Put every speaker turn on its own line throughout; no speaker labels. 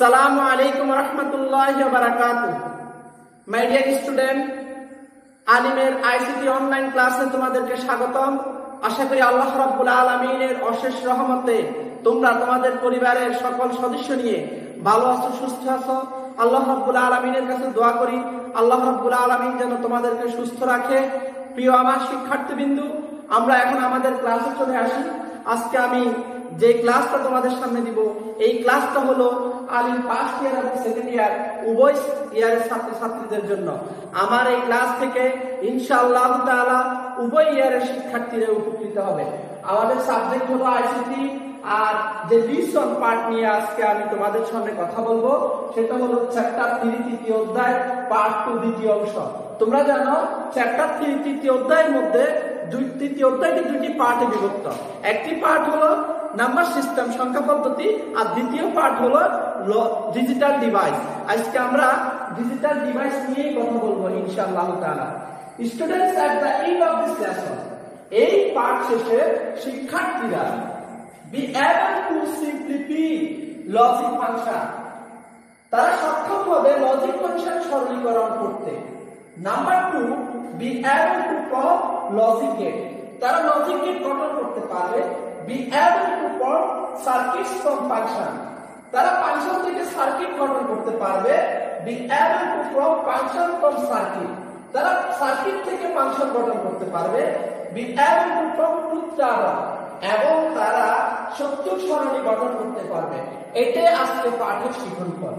সালামু আলাইকুম রহমতুল্লাহি ওয়া বারাকাতুহু। মাই ডিয়ার স্টুডেন্ট, আলিমের আইসিটি অনলাইন ক্লাসে তোমাদেরকে স্বাগতম। আশা করি আল্লাহ রাব্বুল আলামিনের অশেষ রহমতে তোমরা তোমাদের পরিবারের সকল সদস্য নিয়ে ভালো আছো, সুস্থ আছো। আল্লাহ রাব্বুল আলামিনের কাছে দোয়া করি আল্লাহ রাব্বুল আলামিন যেন তোমাদেরকে সুস্থ রাখে। প্রিয় আমার শিক্ষার্থীবৃন্দু, আমরা এখন আমাদের ক্লাসে চলে আসি। আজকে আমি যে ক্লাসটা তোমাদের সামনে দিব, এই ক্লাসটা হলো আলিম ফার্স্ট ইয়ার এবং সেকেন্ড ইয়ার উভয় ইয়ারের ছাত্রছাত্রীদের জন্য। আমার এই ক্লাস থেকে ইনশাআল্লাহ তাআলা উভয় ইয়ারের শিক্ষার্থীরা উপকৃত হবে। আমাদের সাবজেক্ট হলো আইসিটি, আর যে লিসন পার্ট নিয়ে আজকে আমি তোমাদের সামনে কথা বলবো সেটা হলো চ্যাপ্টার 3 তৃতীয় অধ্যায় পার্ট 2 দ্বিতীয় অংশ। তোমরা জানো চ্যাপ্টার 3 তৃতীয় অধ্যায়ের মধ্যে তৃতীয় অধ্যায়টি দুটি পার্টে বিভক্ত। একটি পার্ট হলো নাম্বার সিস্টেম, সংখ্যা পদ্ধতি, আর দ্বিতীয় পার্ট হলো ডিজিটাল ডিভাইস। আজকে আমরা ডিজিটাল ডিভাইস নিয়ে কথা বলবো ইনশাআল্লাহ তাআলা। Students, at the end of this lesson, এই পার্ট শেষে শিক্ষার্থীরা be able to simplify logic function, তারা সক্ষম হবে লজিক ফাংশন সরলীকরণ করতে। Number 2, be able to form logic gate, তারা লজিক গেট গঠন করতে পারবে। be able to form circuits from function, তারা ফাংশন থেকে সার্কিট গঠন করতে পারবে। be able to form function from circuit, তারা সার্কিট থেকে ফাংশন গঠন করতে পারবে। be able to form truth table, এবং তারা সত্য সারণী গঠন করতে পারবে। এটাই আজকে পাঠের শিখন ফল।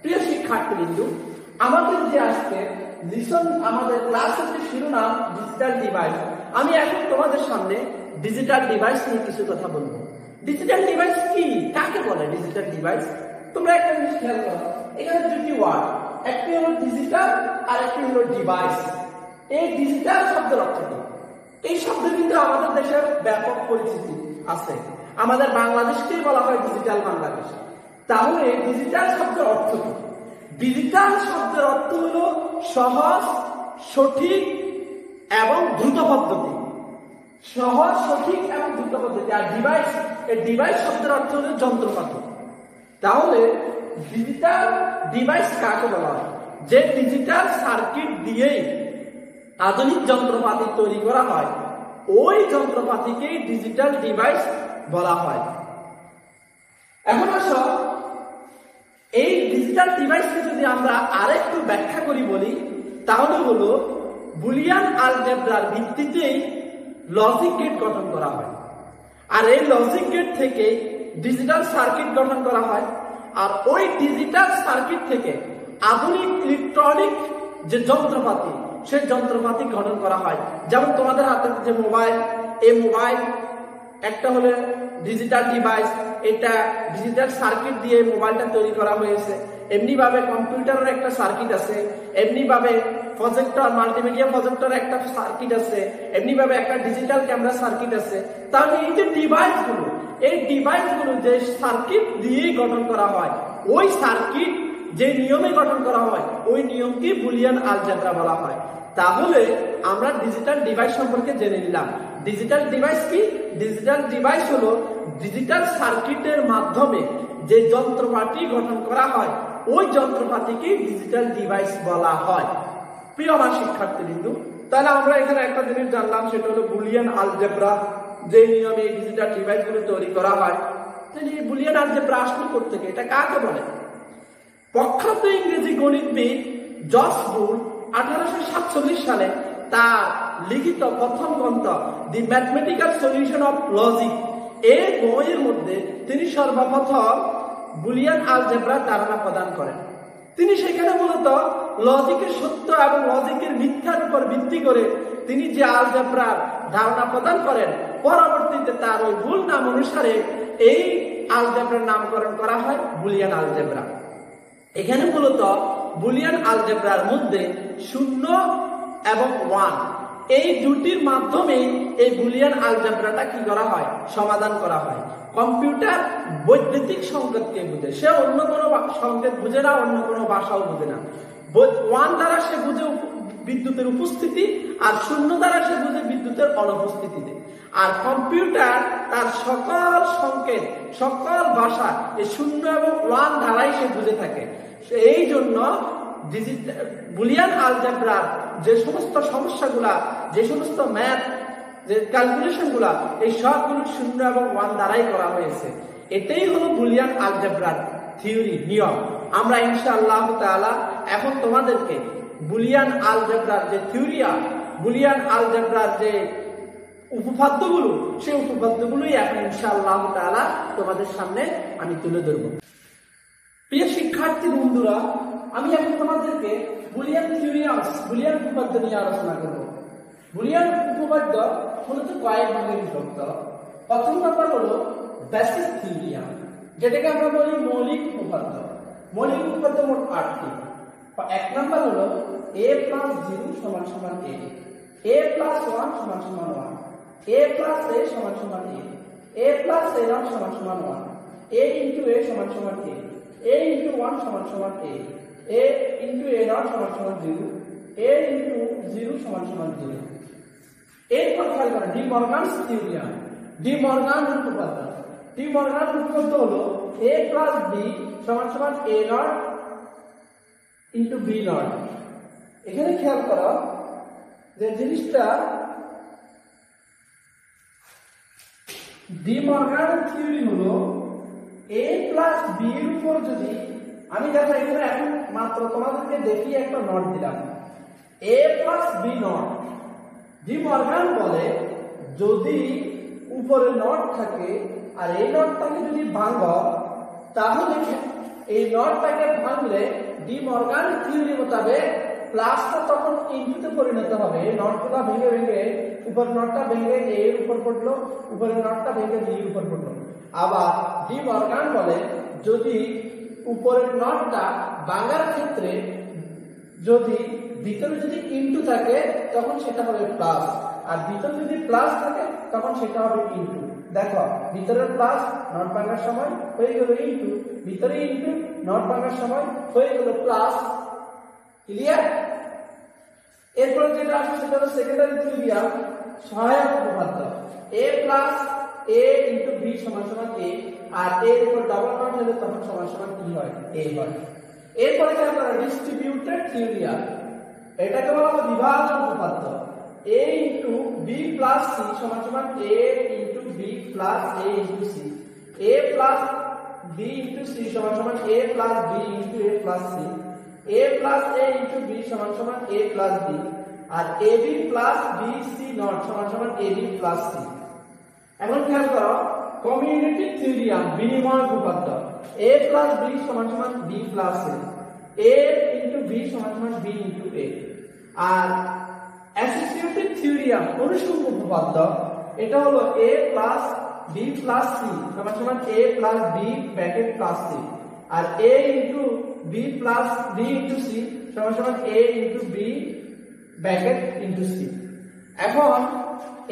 প্রিয় শিক্ষার্থীবৃন্দ, আমাদের যে আজকে লিসন, আমাদের ক্লাসের যে শিরোনাম ডিজিটাল ডিভাইস, আমি এখন তোমাদের সামনে ডিজিটাল ডিভাইস নিয়ে কিছু কথা বলবো। ডিজিটাল ডিভাইস কি, কাকে বলে ডিজিটাল ডিভাইস? তোমরা একটা জিনিস খেয়াল করো, এখানে দুটি ওয়ার্ড, একটি হলো ডিজিটাল আর একটি হলো ডিভাইস। এই ডিজিটাল শব্দের অর্থ কি? এই শব্দ কিন্তু আমাদের দেশের ব্যাপক পরিচিতি আছে। আমাদের বাংলাদেশকেই বলা হয় ডিজিটাল বাংলাদেশ। তাহলে ডিজিটাল শব্দের অর্থ কি? ডিজিটাল শব্দের অর্থ হলো সহজ, সঠিক এবং দ্রুত পদ্ধতি। সহজ, সঠিক এবং দ্রুত পদ্ধতি। আর ডিভাইস, এই ডিভাইস শব্দের অর্থ হলো যন্ত্রপাতি। তাহলে ডিজিটাল ডিভাইস কাকে বলা হয়? যে ডিজিটাল সার্কিট দিয়েই আধুনিক যন্ত্রপাতি তৈরি করা হয়, ওই যন্ত্রপাতিকে ডিজিটাল ডিভাইস বলা হয়। এখন আসো, এই ডিজিটাল ডিভাইসকে যদি আমরা আরেকটু ব্যাখ্যা করি বলি, তাহলে হলো বুলিয়ান আলজেব্রার ভিত্তিতেই লজিক গেট গঠন করা হয়। আর এই লজিক গেট থেকে ডিজিটাল সার্কিট গঠন করা হয়। আর ওই ডিজিটাল সার্কিট থেকে আধুনিক ইলেকট্রনিক যে যন্ত্রপাতি, সেই যন্ত্রপাতি গঠন করা হয়। যেমন তোমাদের হাতে যে মোবাইল, এই মোবাইল একটা হলো ডিজিটাল ডিভাইস, এটা ডিজিটাল সার্কিট দিয়ে মোবাইলটা তৈরি করা হয়েছে। এমনি ভাবে কম্পিউটারের একটা সার্কিট আছে, এমনি ভাবে প্রজেক্টর, মাল্টিমিডিয়া প্রজেক্টর একটা সার্কিট আছে, এমনি ভাবে একটা ডিজিটাল ক্যামেরা সার্কিট আছে। তাহলে এই যে ডিভাইসগুলো, এই ডিভাইসগুলো যে সার্কিট দিয়ে গঠন করা হয়, ওই সার্কিট যে নিয়মে গঠন করা হয়, ওই নিয়মকে বুলিয়ান আলজেব্রা বলা হয়। তাহলে আমরা ডিজিটাল ডিভাইস সম্পর্কে জেনে নিলাম। ডিজিটাল ডিভাইস কি? ডিজিটাল ডিভাইস হলো ডিজিটাল সার্কিটের মাধ্যমে যে যন্ত্রপাতি গঠন করা হয়, ওই যন্ত্রপাতিকে ডিজিটাল ডিভাইস বলা হয়। প্রিয় আমার শিক্ষার্থীবৃন্দ, তাহলে আমরা এখানে একটা জিনিস জানলাম, সেটা হলো বুলিয়ান আলজেব্রা, যে নিয়মে ডিজিটাল ডিভাইসগুলো তৈরি করা হয়। তাহলে এই বুলিয়ান আলজেব্রা আসলে কোত্থেকে, এটা কাকে বলে? প্রখ্যাত ইংরেজি গণিতবিদ জর্জ বুল 1847 সালে তার লিখিত প্রথম গ্রন্থ দি ম্যাথমেটিক্যাল সলিউশন অফ লজিক, এই বইয়ের মধ্যে তিনি সর্বপ্রথম বুলিয়ান আলজেব্রার ধারণা প্রদান করেন। তিনি সেখানে মূলত লজিকের সত্য এবং লজিকের মিথ্যার উপর ভিত্তি করে তিনি যে আলজেব্রার ধারণা প্রদান করেন, পরবর্তীতে তার ওই ভুল নাম অনুসারে এই আলজেব্রার নামকরণ করা হয় বুলিয়ান আলজেব্রা। এখানে মূলত বুলিয়ান আলজেব্রার মধ্যে 0 এবং 1, এই দুটির মাধ্যমে এই বুলিয়ান আলজেব্রাটা কি করা হয়? সমাধান করা হয়। কম্পিউটার বৈদ্যুতিক সংকেতকে বুঝে, সে অন্য কোনো সংকেত বুঝে না, অন্য কোনো ভাষাও বুঝে না। 1 দ্বারা সে বুঝে বিদ্যুতের উপস্থিতি, আর 0 দ্বারা সে বুঝে বিদ্যুতের অনুপস্থিতিতে। আর কম্পিউটার তার সকল সংকেত, সকল ভাষা এই 0 এবং 1 দ্বারাই সে বুঝে থাকে। এই জন্য বুলিয়ান আলজেব্রার যে সমস্ত সমস্যাগুলা, যে সমস্ত ম্যাথ, যে ক্যালকুলেশন গুলা, এই সবগুলো 0 এবং 1 দ্বারাই করা হয়েছে। এটাই হলো বুলিয়ান আলজেব্রার থিওরি, নিয়ম। আমরা ইনশাআল্লাহ তাআলা এখন তোমাদেরকে বুলিয়ান আলজেব্রার যে থিওরি, বুলিয়ান আলজেব্রার যে উপপাদ্যগুলো, সেই উপপাদ্যগুলোই এখন ইনশাআল্লাহ তাআলা তোমাদের সামনে আমি তুলে ধরব। প্রিয় শিক্ষার্থী বন্ধুরা, আমি এখন তোমাদেরকে বুলিয়ান থিওরি, বুলিয়ান উপপাদ্য নিয়ে আলোচনা করব। বুলিয়ান উপপাদ্য মূলত কয়েক ভাগে বিভক্ত। প্রথম নাম্বার হলো বেসিক থিওরিয়াম, যেটাকে আমরা বলি মৌলিক উপপাদ্য। মৌলিক উপপাদ্য মোট 8টি। এক নাম্বার হলো a + 0 = a, a + 1 = 1, a + a = a, a + a0 = 1, a × a = a, a × 1 = a, a × a0 = 0, a × 0 = 0। এরপর খেয়াল করেন D Morgan's theorem, D Morgan উপপাদ্য। ডি মর্গান উপপাদ্য হলো a + b = a0 × b0। এখানে খেয়াল করো যে জিনিসটা ডি মর্গান থিওরি হলো a + b এর উপর যদি আমি দেখো এখানে এখন মাত্র তোমাদেরকে দেখিয়ে একটা নোট দিলাম, a + b not. D Morgan বলে যদি উপরে নট থাকে আর এই নটটাকে যদি ভাঙো, তাহলে এই নটটাকে ভাঙলে ডি মর্গান থিওরি মোতাবেক প্লাসটা তখন ইনটুতে পরিণত হবে। নটটা ভেঙে ভেঙে উপরের নটটা ভেঙে a এর উপর পড়লো, উপরের নটটা ভেঙে b এর উপর পড়লো। আবার ডি মর্গান বলে যদি উপরের নটটা ভাঙার ক্ষেত্রে যদি ভিতরে যদি ইনটু থাকে তখন সেটা হবে প্লাস, আর ভিতরে যদি প্লাস থাকে তখন সেটা হবে ইনটু। দেখো ভিতরের প্লাস নট ভাঙার সময় হয়ে গেল ইনটু, ভিতরে ইনটু নট ভাঙার সময় হয়ে গেল প্লাস। ক্লিয়ার? এরপরে যেটা আসে সেটা হলো সেকেন্ডারি থিওরিয়াম, সহায়ক উপপাদ্য। a + a × b = a, R a এর উপর ডাবল নট হলে তখন সমান কি হয়? a হয়। এরপরে কি আমরা ডিস্ট্রিবিউটেড থিওরিয়াম, এটাকে বলা হয় বিভাজন উপপাদ্য। a × b + c = a × b + a × c, a + b × c = a + b × a + c, a + a × b = a + b, R ab + bc0 = ab + c। এখন খেয়াল করো কমিউনিটি থিওরিয়াম, বিনিময় উপপাদ্য। a + b = b + a, a × b = b × a। আর associative theorem, অনুষঙ্গ উপপাদ্য, এটা হলো a + b + c = a + b + c, আর a × b + b × c = a × b × c। এখন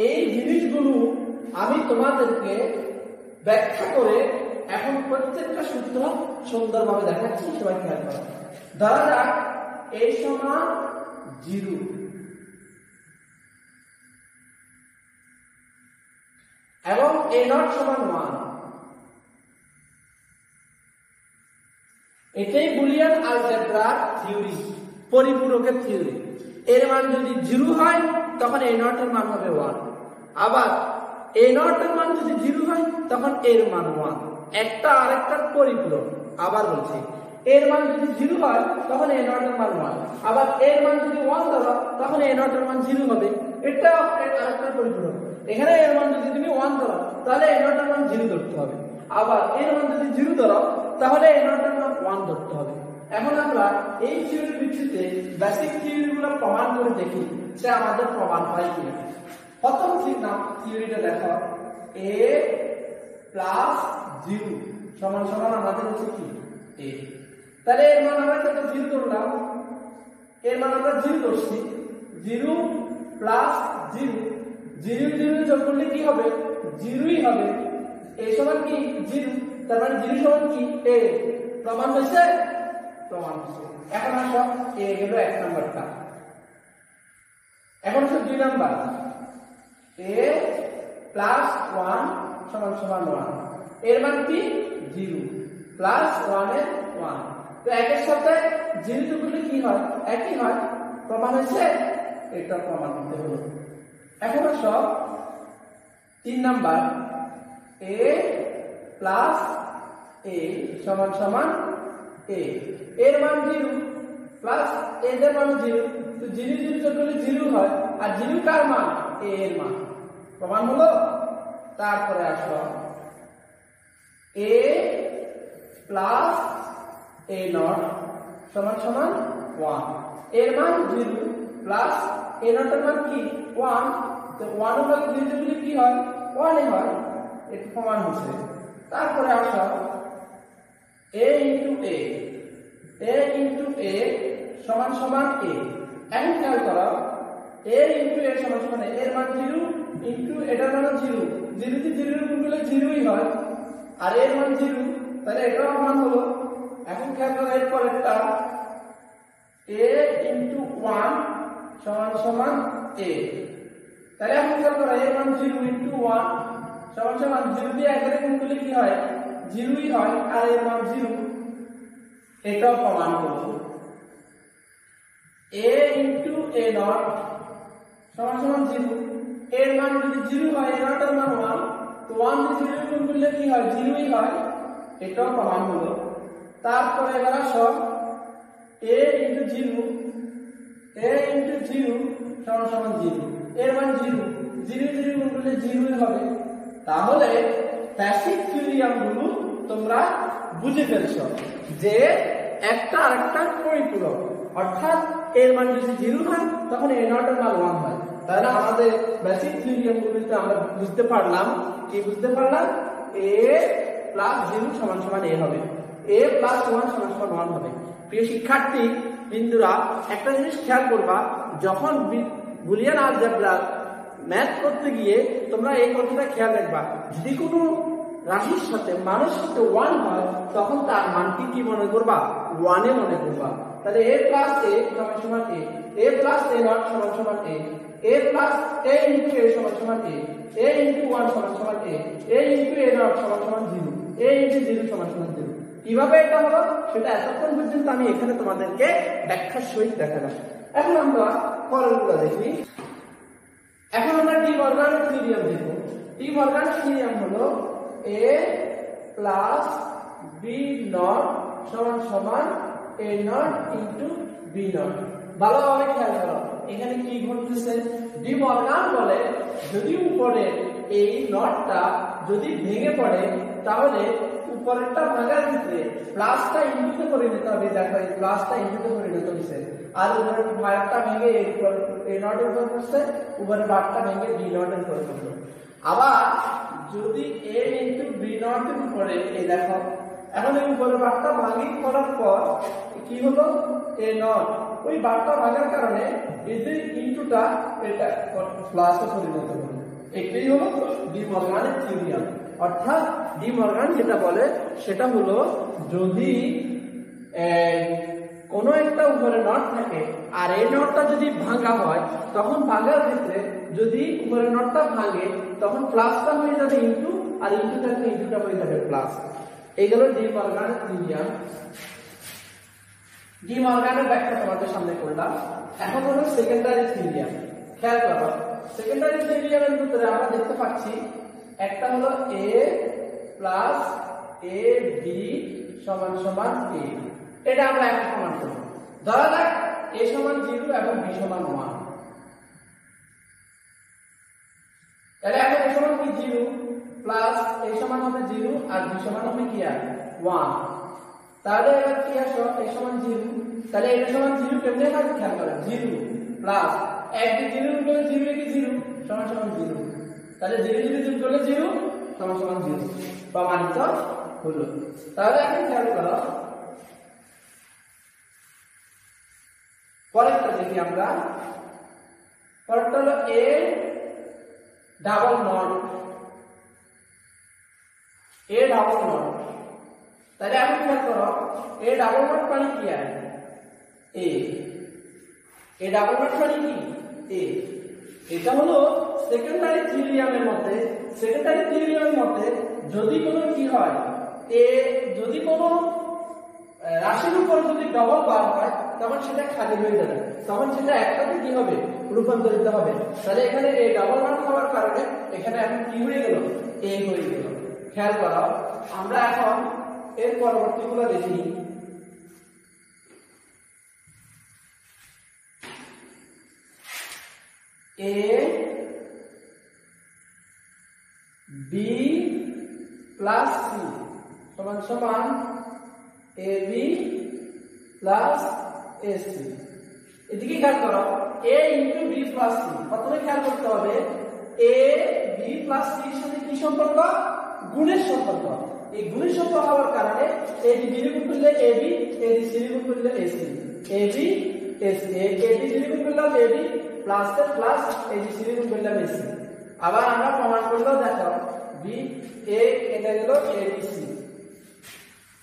এই জিনিসগুলো আমি তোমাদেরকে ব্যাখ্যা করে এখন প্রত্যেকটা সূত্র সুন্দরভাবে দেখাচ্ছি, সবাই খেয়াল করো। ধরা যাক a = 0 এবং a0 = 1। এটাই বুলিয়ান আলজেব্রার থিওরি, পরিপূরকের থিওরি। এর মান যদি 0 হয় তখন a0 এর মান হবে 1, আবার a0 এর মান যদি 0 হয় তখন এর মান 1। একটা আরেকটার পরিপূরক। আবার বলছি, এর মান যদি 0 হয় তখন a0 এর মান 1, আবার এর মান যদি 1 ধরো তখন a0 এর মান 0 হবে। এটা আরেকটার পরিপূরক। এখানে এর মান যদি তুমি 1 ধরো তাহলে a0 এর মান 0 ধরতে হবে, আবার এর মান যদি 0 ধরো তাহলে a0 এর মান 1 ধরতে হবে। এখন আমরা এই থিওরির ভিত্তিতে বেসিক থিওরিগুলো প্রমাণ করে দেখি যে আমাদের প্রমাণ হয় কিনা। প্রথম থিওরিটা দেখো, a + 0 = আমাদের হচ্ছে কি a। তাহলে এর মান আমরা কত 0 ধরলাম, এর মান আমরা 0 ধরছি। 0 + 0, 0 0 যোগ করলে কি হবে? 0ই হবে। a = কি 0, তার মানে 0 = কি a। প্রমাণ হয়েছে? প্রমাণ হয়েছে। এখন আসো a গেল 1 নাম্বারটা। এখন হচ্ছে 2 নাম্বার, a প্লাস 1 সমান সমান 1। এর মান কি 0 প্লাস 1 এর 1। তো একের সাথে 0 যোগ করলে কি হয় একই হয়, প্রমাণ হয়েছে, এটা প্রমাণ করতে হলো। এখন আসো 3 নাম্বার a প্লাস a সমান সমান a। এর মান 0 প্লাস a এর মান 0, তো 0 0 যোগ করলে 0 হয়, আর 0 কার মান a এর মান, প্রমাণ হলো। তারপরে আসো a প্লাস a নট সমান সমান 1। এর মান 0 প্লাস a নট এর মান কি 1, তো 1 এর মান 0 যোগ করলে কি হয় 1 এ হয়, এটা প্রমাণ হচ্ছে। তারপরে আসো a into a সমান সমান a। এখন খেয়াল করো a into a সমান সমান a, এর মান 0 into এটার মান 0, 0 তে 0 গুণ করলে 0ই হয়, আর এর মান 0, তাহলে এটার মান হলো। এখন খেয়াল করো এর পরেরটা a into 1 সমান সমান a। তাহলে এখন খেয়াল করো এর মান 0 into 1 সমান সমান 0 দিয়ে 1 এর গুণ করলে কি হয় 0ই হয়, আর এর মান 0, এটাও প্রমাণ করব। a into a নট সমান সমান 0, এর মান যদি 0 হয় a নট এর মান 1, তো 1 দিয়ে 0 গুণ করলে কি হয় 0ই হয়, এটাও প্রমাণ হলো। তারপরে এবার আসো a into 0 সমান সমান 0, এর মান 0, 0 0 গুণ করলে 0ই হবে। তাহলে বেসিক থিওরিয়াম গুলো তোমরা বুঝে ফেলছো যে একটা আরেকটা পরিপূরক, অর্থাৎ এর মান যদি 0 হয় তখন a নট এর মান 1 হয়। তাহলে আমাদের বেসিক থিওরিয়াম গুলোতে আমরা বুঝতে পারলাম, কি বুঝতে পারলাম, a প্লাস 0 সমান সমান a হবে, a প্লাস 1 সমান সমান 1 হবে। প্রিয় শিক্ষার্থী বিন্দুরা, একটা জিনিস খেয়াল করবা, যখন বুলিয়ান আলজেব্রা ম্যাথ করতে গিয়ে তোমরা এই কথাটা খেয়াল রাখবা, যদি কোনো রাশির সাথে মানের সাথে 1 হয় তখন তার মানটি কি মনে করবা 1 এ মনে করবা। তাহলে a প্লাস a সমান সমান a প্লাস a নট সমান সমান a plus a into a সমান সমান a ইনটু 1 সমান সমান a ইনটু a নট সমান সমান 0, a ইনটু 0 সমান সমান 0। কিভাবে এটা হলো সেটা এতক্ষণ পর্যন্ত আমি এখানে তোমাদেরকে ব্যাখ্যার সহিত দেখালাম। এখন আমরা পরেরগুলো দেখি। এখন আমরা ডি মর্গানের থিওরিয়াম দেখব। ডি মর্গানের থিওরিয়াম হলো a প্লাস b নট সমান সমান a not into b not. ভালোভাবে খেয়াল করো এখানে কি ঘটতেছে। ডি মর্গান বলে যদি উপরে এই নটটা যদি ভেঙে পড়ে তাহলে উপরেরটা ভাঙার ক্ষেত্রে প্লাসটা ইনটুতে পরিণত হবে। দেখো এই প্লাসটা ইনটুতে পরিণত হচ্ছে, আর উপরের বারটা ভেঙে এই নটের উপর পড়ছে, উপরের বারটা ভেঙে বি নটের উপর পড়লো। আবার যদি a ইনটু বি নটের উপরে এই দেখো এখন এই উপরের বারটা ভাঙি করার পর কি হলো a নট, ওই বারটা ভাঙার কারণে এই যে ইনটুটা এটা প্লাসে পরিণত হলো। এটাই হলো ডি মর্গানের থিওরিয়াম। অর্থাৎ ডি মর্গান যেটা বলে সেটা হলো যদি কোনো একটা উপরে নট থাকে আর এই নটটা যদি ভাঙা হয় তখন ভাঙার ক্ষেত্রে যদি উপরে নটটা ভাঙে তখন প্লাসটা হয়ে যাবে ইনটু, আর ইনটু থাকলে ইনটুটা হয়ে যাবে প্লাস। এইগুলো ডি মর্গানের থিওরিয়াম। ডি মর্গানের ব্যাখ্যা তোমাদের সামনে করলাম। এখন হলো সেকেন্ডারি থিওরিয়াম। খেয়াল করো সেকেন্ডারি থিওরিয়ামের ভিতরে আমরা দেখতে পাচ্ছি একটা হলো a প্লাস a b সমান সমান a। এটা আমরা এখন প্রমাণ করব। ধরা যাক a সমান 0 এবং b সমান 1। তাহলে এখন a সমান কি 0 প্লাস a সমান হবে 0 আর b সমান হবে কি আর 1। তাহলে এবার কি আসো a সমান 0, তাহলে এটা সমান 0 কেমনে হয় খেয়াল করো 0 প্লাস 1 দিয়ে 0 গুণ করলে 0 কি 0 সমান সমান 0, তাহলে 0 0 যোগ করলে 0 সমান সমান 0 প্রমাণিত হলো। তাহলে এখন খেয়াল করো পরেরটা দেখি আমরা। পরেরটা হলো a double not, a double not. তাহলে এখন খেয়াল করো a ডাবল নট মানে কি আর a ডাবল নট মানে কি a। এটা হলো সেকেন্ডারি থিওরিয়ামের মধ্যে সেকেন্ডারি থিওরিমের মতে যদি কোনো কি হয় যদি কোনো রাশির উপর যদি ডবল বার হয় তখন সেটা খালি হয়ে যাবে, তখন সেটা একটাতে কি হবে রূপান্তরিত হবে। তাহলে এখানে এই ডাবল বার হওয়ার কারণে এখানে এখন কি হয়ে গেল এ হয়ে গেল। খেয়াল করো, আমরা এখন এর পরবর্তীগুলো দেখি। এ বি প্লাস সি সমান সমান এ বি প্লাস এ সি। এদিকে খেয়াল করো, এ ইন্টু বি প্লাস সি। প্রথমে খেয়াল করতে হবে এ বি প্লাস সি এর সাথে কি সম্পর্ক, গুণের সম্পর্ক। এই গুণের সম্পর্ক হওয়ার কারণে এ বি বি গুণ করলে A B, A B C গুণ করলে A C, A B A C, A B C গুণ করলাম A B plus A plus A B C গুণ করলাম এ সি। আবার আমরা প্রমাণ করলেও দেখো বি এ এটা গেল এ বি সি।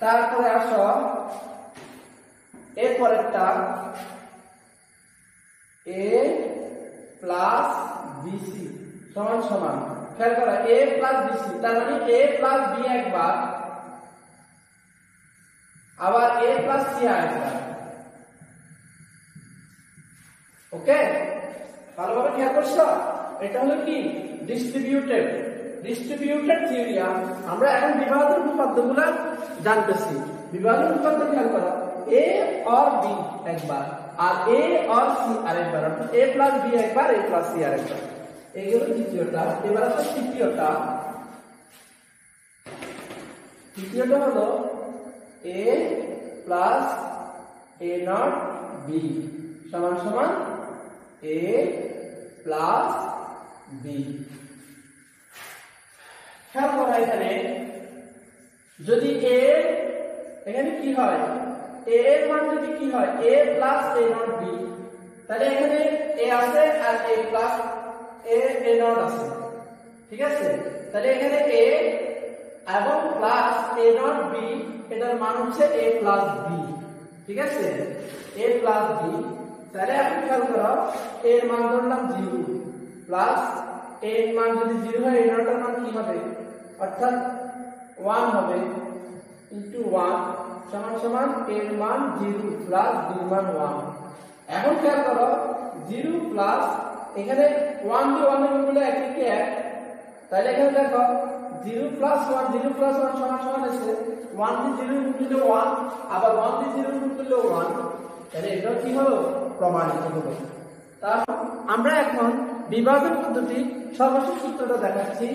তারপরে আসো এর পরেরটা এ প্লাস বি সি সমান সমান, খেয়াল করো এ প্লাস বি সি, তার মানে এ প্লাস বি একবার, আবার এ প্লাস সি আরেকবার। ওকে, ভালোভাবে খেয়াল করছো? এটা হলো কি ডিস্ট্রিবিউটেড থিওরিয়াম। আমরা এখন বিভাজন উপপাদ্যগুলো জানতেছি। বিভাজন উপপাদ্য খেয়াল করো, এ আর বি একবার আর এ আর সি আরেকবার, অর্থাৎ এ প্লাস বি একবার, এ প্লাস সি আরেকবার। এই হলো দ্বিতীয়টা। এবার আসলে তৃতীয়টা হলো এ প্লাস এ নট বি সমান সমান এ প্লাস বি। খেয়াল করা এখানে যদি এখানে কি হয় এ এর মান যদি কি হয় এ প্লাস এ নট বি, তাহলে এখানে এ আছে আর এ প্লাস এ নট আছে, ঠিক আছে? তাহলে এখানে এ এবং প্লাস এ নট বি এটার মান হচ্ছে এ প্লাস বি, ঠিক আছে? এ প্লাস বি। তাহলে এখন খেয়াল করো এর মান ধরলাম 0 প্লাস এর মান যদি 0 হয় এ নটের মান কি হবে, অর্থাৎ 1 হবে, ইনটু 1 সমান সমান এর মান 0 প্লাস বি মান 1। এখন খেয়াল করো 0 প্লাস এখানে 1 দিয়ে 1 এর গুণ করলে 1 থেকে 1, তাহলে এখানে দেখো 0 প্লাস 1 সমান সমান আছে 1 দিয়ে 0 গুণ করলে 1, আবার 1 দিয়ে 0 গুণ করলে 1। তাহলে এটা কি হলো প্রমাণিত হলো। তা আমরা এখন বিভাজন পদ্ধতির সর্বশেষ সূত্রটা দেখাচ্ছি।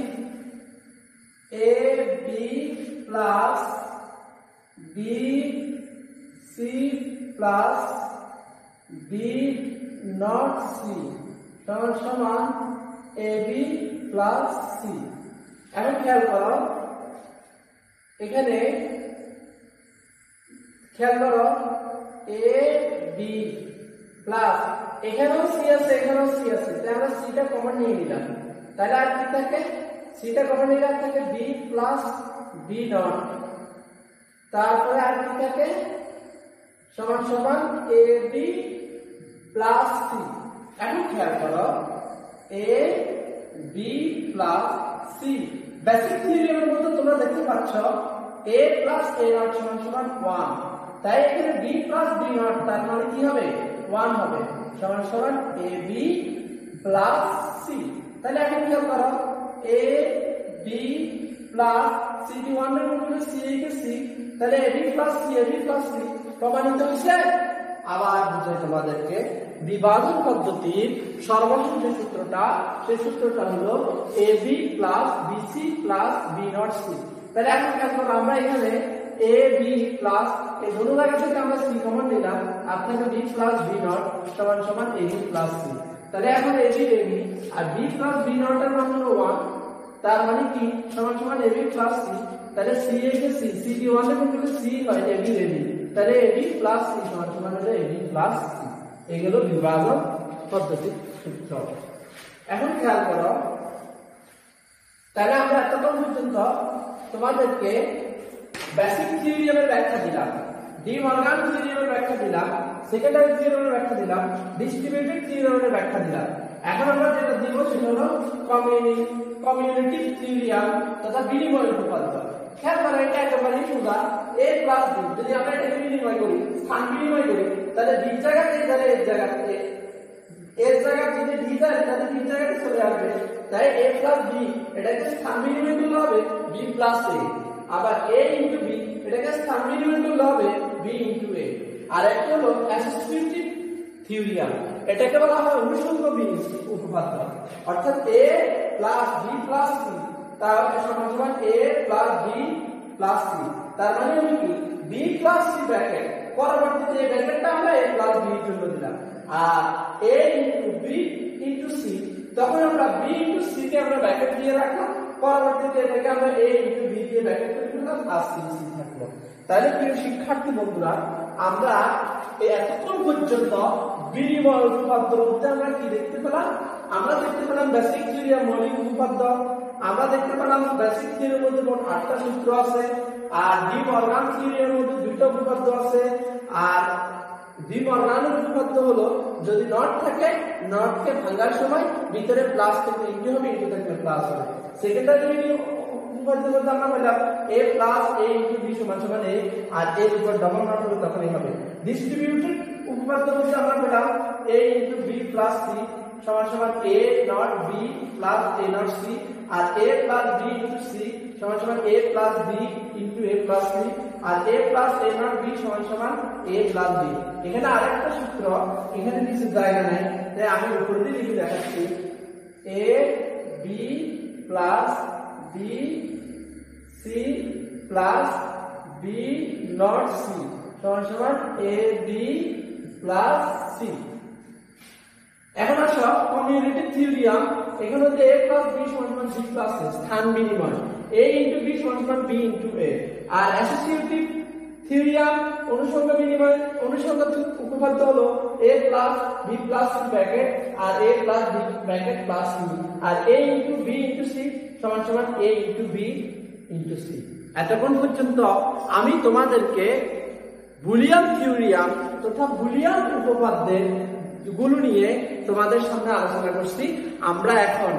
A B plus B C plus B not C সমান সমান এ বি প্লাস সি। এখন খেয়াল করো এখানে এ বি প্লাস এখানেও সি আছে এখানেও সি আছে, তাই আমরা সিটা কমন নিয়ে নিলাম। তাহলে আর কি থাকে, সিটা কমন নিলে থাকে বি প্লাস বি নট, তারপরে আর কি থাকে সমান সমান এ বি প্লাস সি। এখন খেয়াল করো এ বি প্লাস সি বেসিক থিওরিমের মধ্যে তোমরা দেখতে পাচ্ছ a প্লাস a নট সমান সমান 1, তাই এখানে b প্লাস b নট তার মানে কি হবে 1 হবে, সমান সমান a b প্লাস c। তাহলে এখন কি করো a b প্লাস c কি 1 এর মধ্যে c কে c, তাহলে a b প্লাস c প্রমাণিত হয়েছে। আবার বুঝাই তোমাদেরকে বিভাজন পদ্ধতির সর্বশেষ যে সূত্রটা, সেই সূত্রটা হলো ab plus bc plus b not c। তাহলে এখন দেখো আমরা এখানে a b প্লাস এই দুটো জায়গা থেকে আমরা c কমন নিলাম, আপনাকে b প্লাস b নট সমান সমান a b প্লাস c। তাহলে এখন a b আর b প্লাস b নট এর মান হলো 1, তার মানে কি সমান সমান a b প্লাস c। তাহলে c এ কে c, c কি 1 এর মধ্যে c হয় a b তাহলে a b প্লাস c সমান সমান হলো a b প্লাস c। এগুলো বিভাজন পদ্ধতির সূত্র। এখন খেয়াল করো তাহলে আমরা এতক্ষণ পর্যন্ত তোমাদেরকে বেসিক থিওরিমের ব্যাখ্যা দিলাম, ডি মর্গান থিওরিমের ব্যাখ্যা দিলাম, সেকেন্ডারি থিওরিমের ব্যাখ্যা দিলাম, ডিস্ট্রিবিউটেড থিওরিমের ব্যাখ্যা দিলাম। এখন আমরা যেটা দিব সেটা হলো কমিউনিটিভ থিওরিয়াম তথা বিনিময় উপপাদ্য। খেয়াল করেন এটা একেবারে সোজা। a প্লাস b যদি আমরা এটাকে বিনিময় করি, স্থান বিনিময় করি, তাহলে b জায়গাতে এর জায়গাতে এর জায়গা যদি b যায় তাহলে b জায়গাতে চলে আসবে। তাই a প্লাস b এটাকে স্থান বিনিময় করলে হবে b প্লাস a। আবার a ইনটু b এটাকে স্থান বিনিময় করলে হবে b ইনটু a। আর একটা হলো অ্যাসোসিয়েটিভ থিওরিয়াম, এটাকে বলা হয় অনুষঙ্গ উপপাদ্য। অর্থাৎ a plus b plus c তার সমান সমান a plus b plus c। তার মানে হলো কি b প্লাস c ব্র্যাকেট, পরবর্তীতে এই ব্র্যাকেটটা আমরা a প্লাস b এর জন্য দিলাম। আর a into b into c, তখন আমরা b ইনটু c কে আমরা ব্র্যাকেট দিয়ে রাখলাম, পরবর্তীতে এটাকে আমরা a ইনটু b দিয়ে ব্র্যাকেট করে দিলাম, আর c থাকলো। তাহলে প্রিয় শিক্ষার্থী বন্ধুরা, আমরা এতক্ষণ পর্যন্ত বিনিময় উপপাদ্যের মধ্যে আমরা কি দেখতে পেলাম? আমরা দেখতে পেলাম বেসিক থিওরিয়াম মৌলিক উপপাদ্য, আমরা দেখতে পেলাম বেসিক থিওরির মধ্যে মোট 8টা সূত্র আছে, আর ডি মর্গান থিওরির মধ্যে 2টা উপপাদ্য আছে। আর ডি মর্গানের উপপাদ্য হলো যদি নট থাকে, নটকে ভাঙার সময় ভিতরে প্লাস থেকে ইনটু হবে, ইনটু থাকলে প্লাস হবে। সেকেন্ডারি উপপাদ্য বলতে আমরা পেলাম a plus a into b সমান সমান a, আর এর উপর ডবল নট হবে তখনই হবে। ডিস্ট্রিবিউটেড উপপাদ্য বলতে আমরা পেলাম a into b plus c সমান সমান a not b plus a not c, আর a plus b into c সমান সমান a plus b into a plus c, আর a plus a not b সমান সমান a প্লাস b। এখানে আরেকটা সূত্র, এখানে কিছু জায়গা নেই তাই আমি উপরে দিয়ে লিখে দেখাচ্ছি। a b plus b c plus b not c সমান সমান a b প্লাস c। এখন আসো কমিউনিটিভ থিওরিয়াম, এখানে হচ্ছে a প্লাস b সমান সমান c প্লাস c, স্থান বিনিময় a ইনটু b সমান সমান b ইনটু a। আর অ্যাসোসিয়েটিভ থিওরিয়াম অনুষঙ্গ বিনিময় অনুষঙ্গ উপপাদ্য হলো a plus b plus c bracket, আর a plus b bracket plus c, আর a into b into c সমান সমান a into b into c। এতক্ষণ পর্যন্ত আমি তোমাদেরকে বুলিয়ান থিওরিয়াম তথা বুলিয়ান উপপাদ্যের গুলো নিয়ে তোমাদের সামনে আলোচনা করছি। আমরা এখন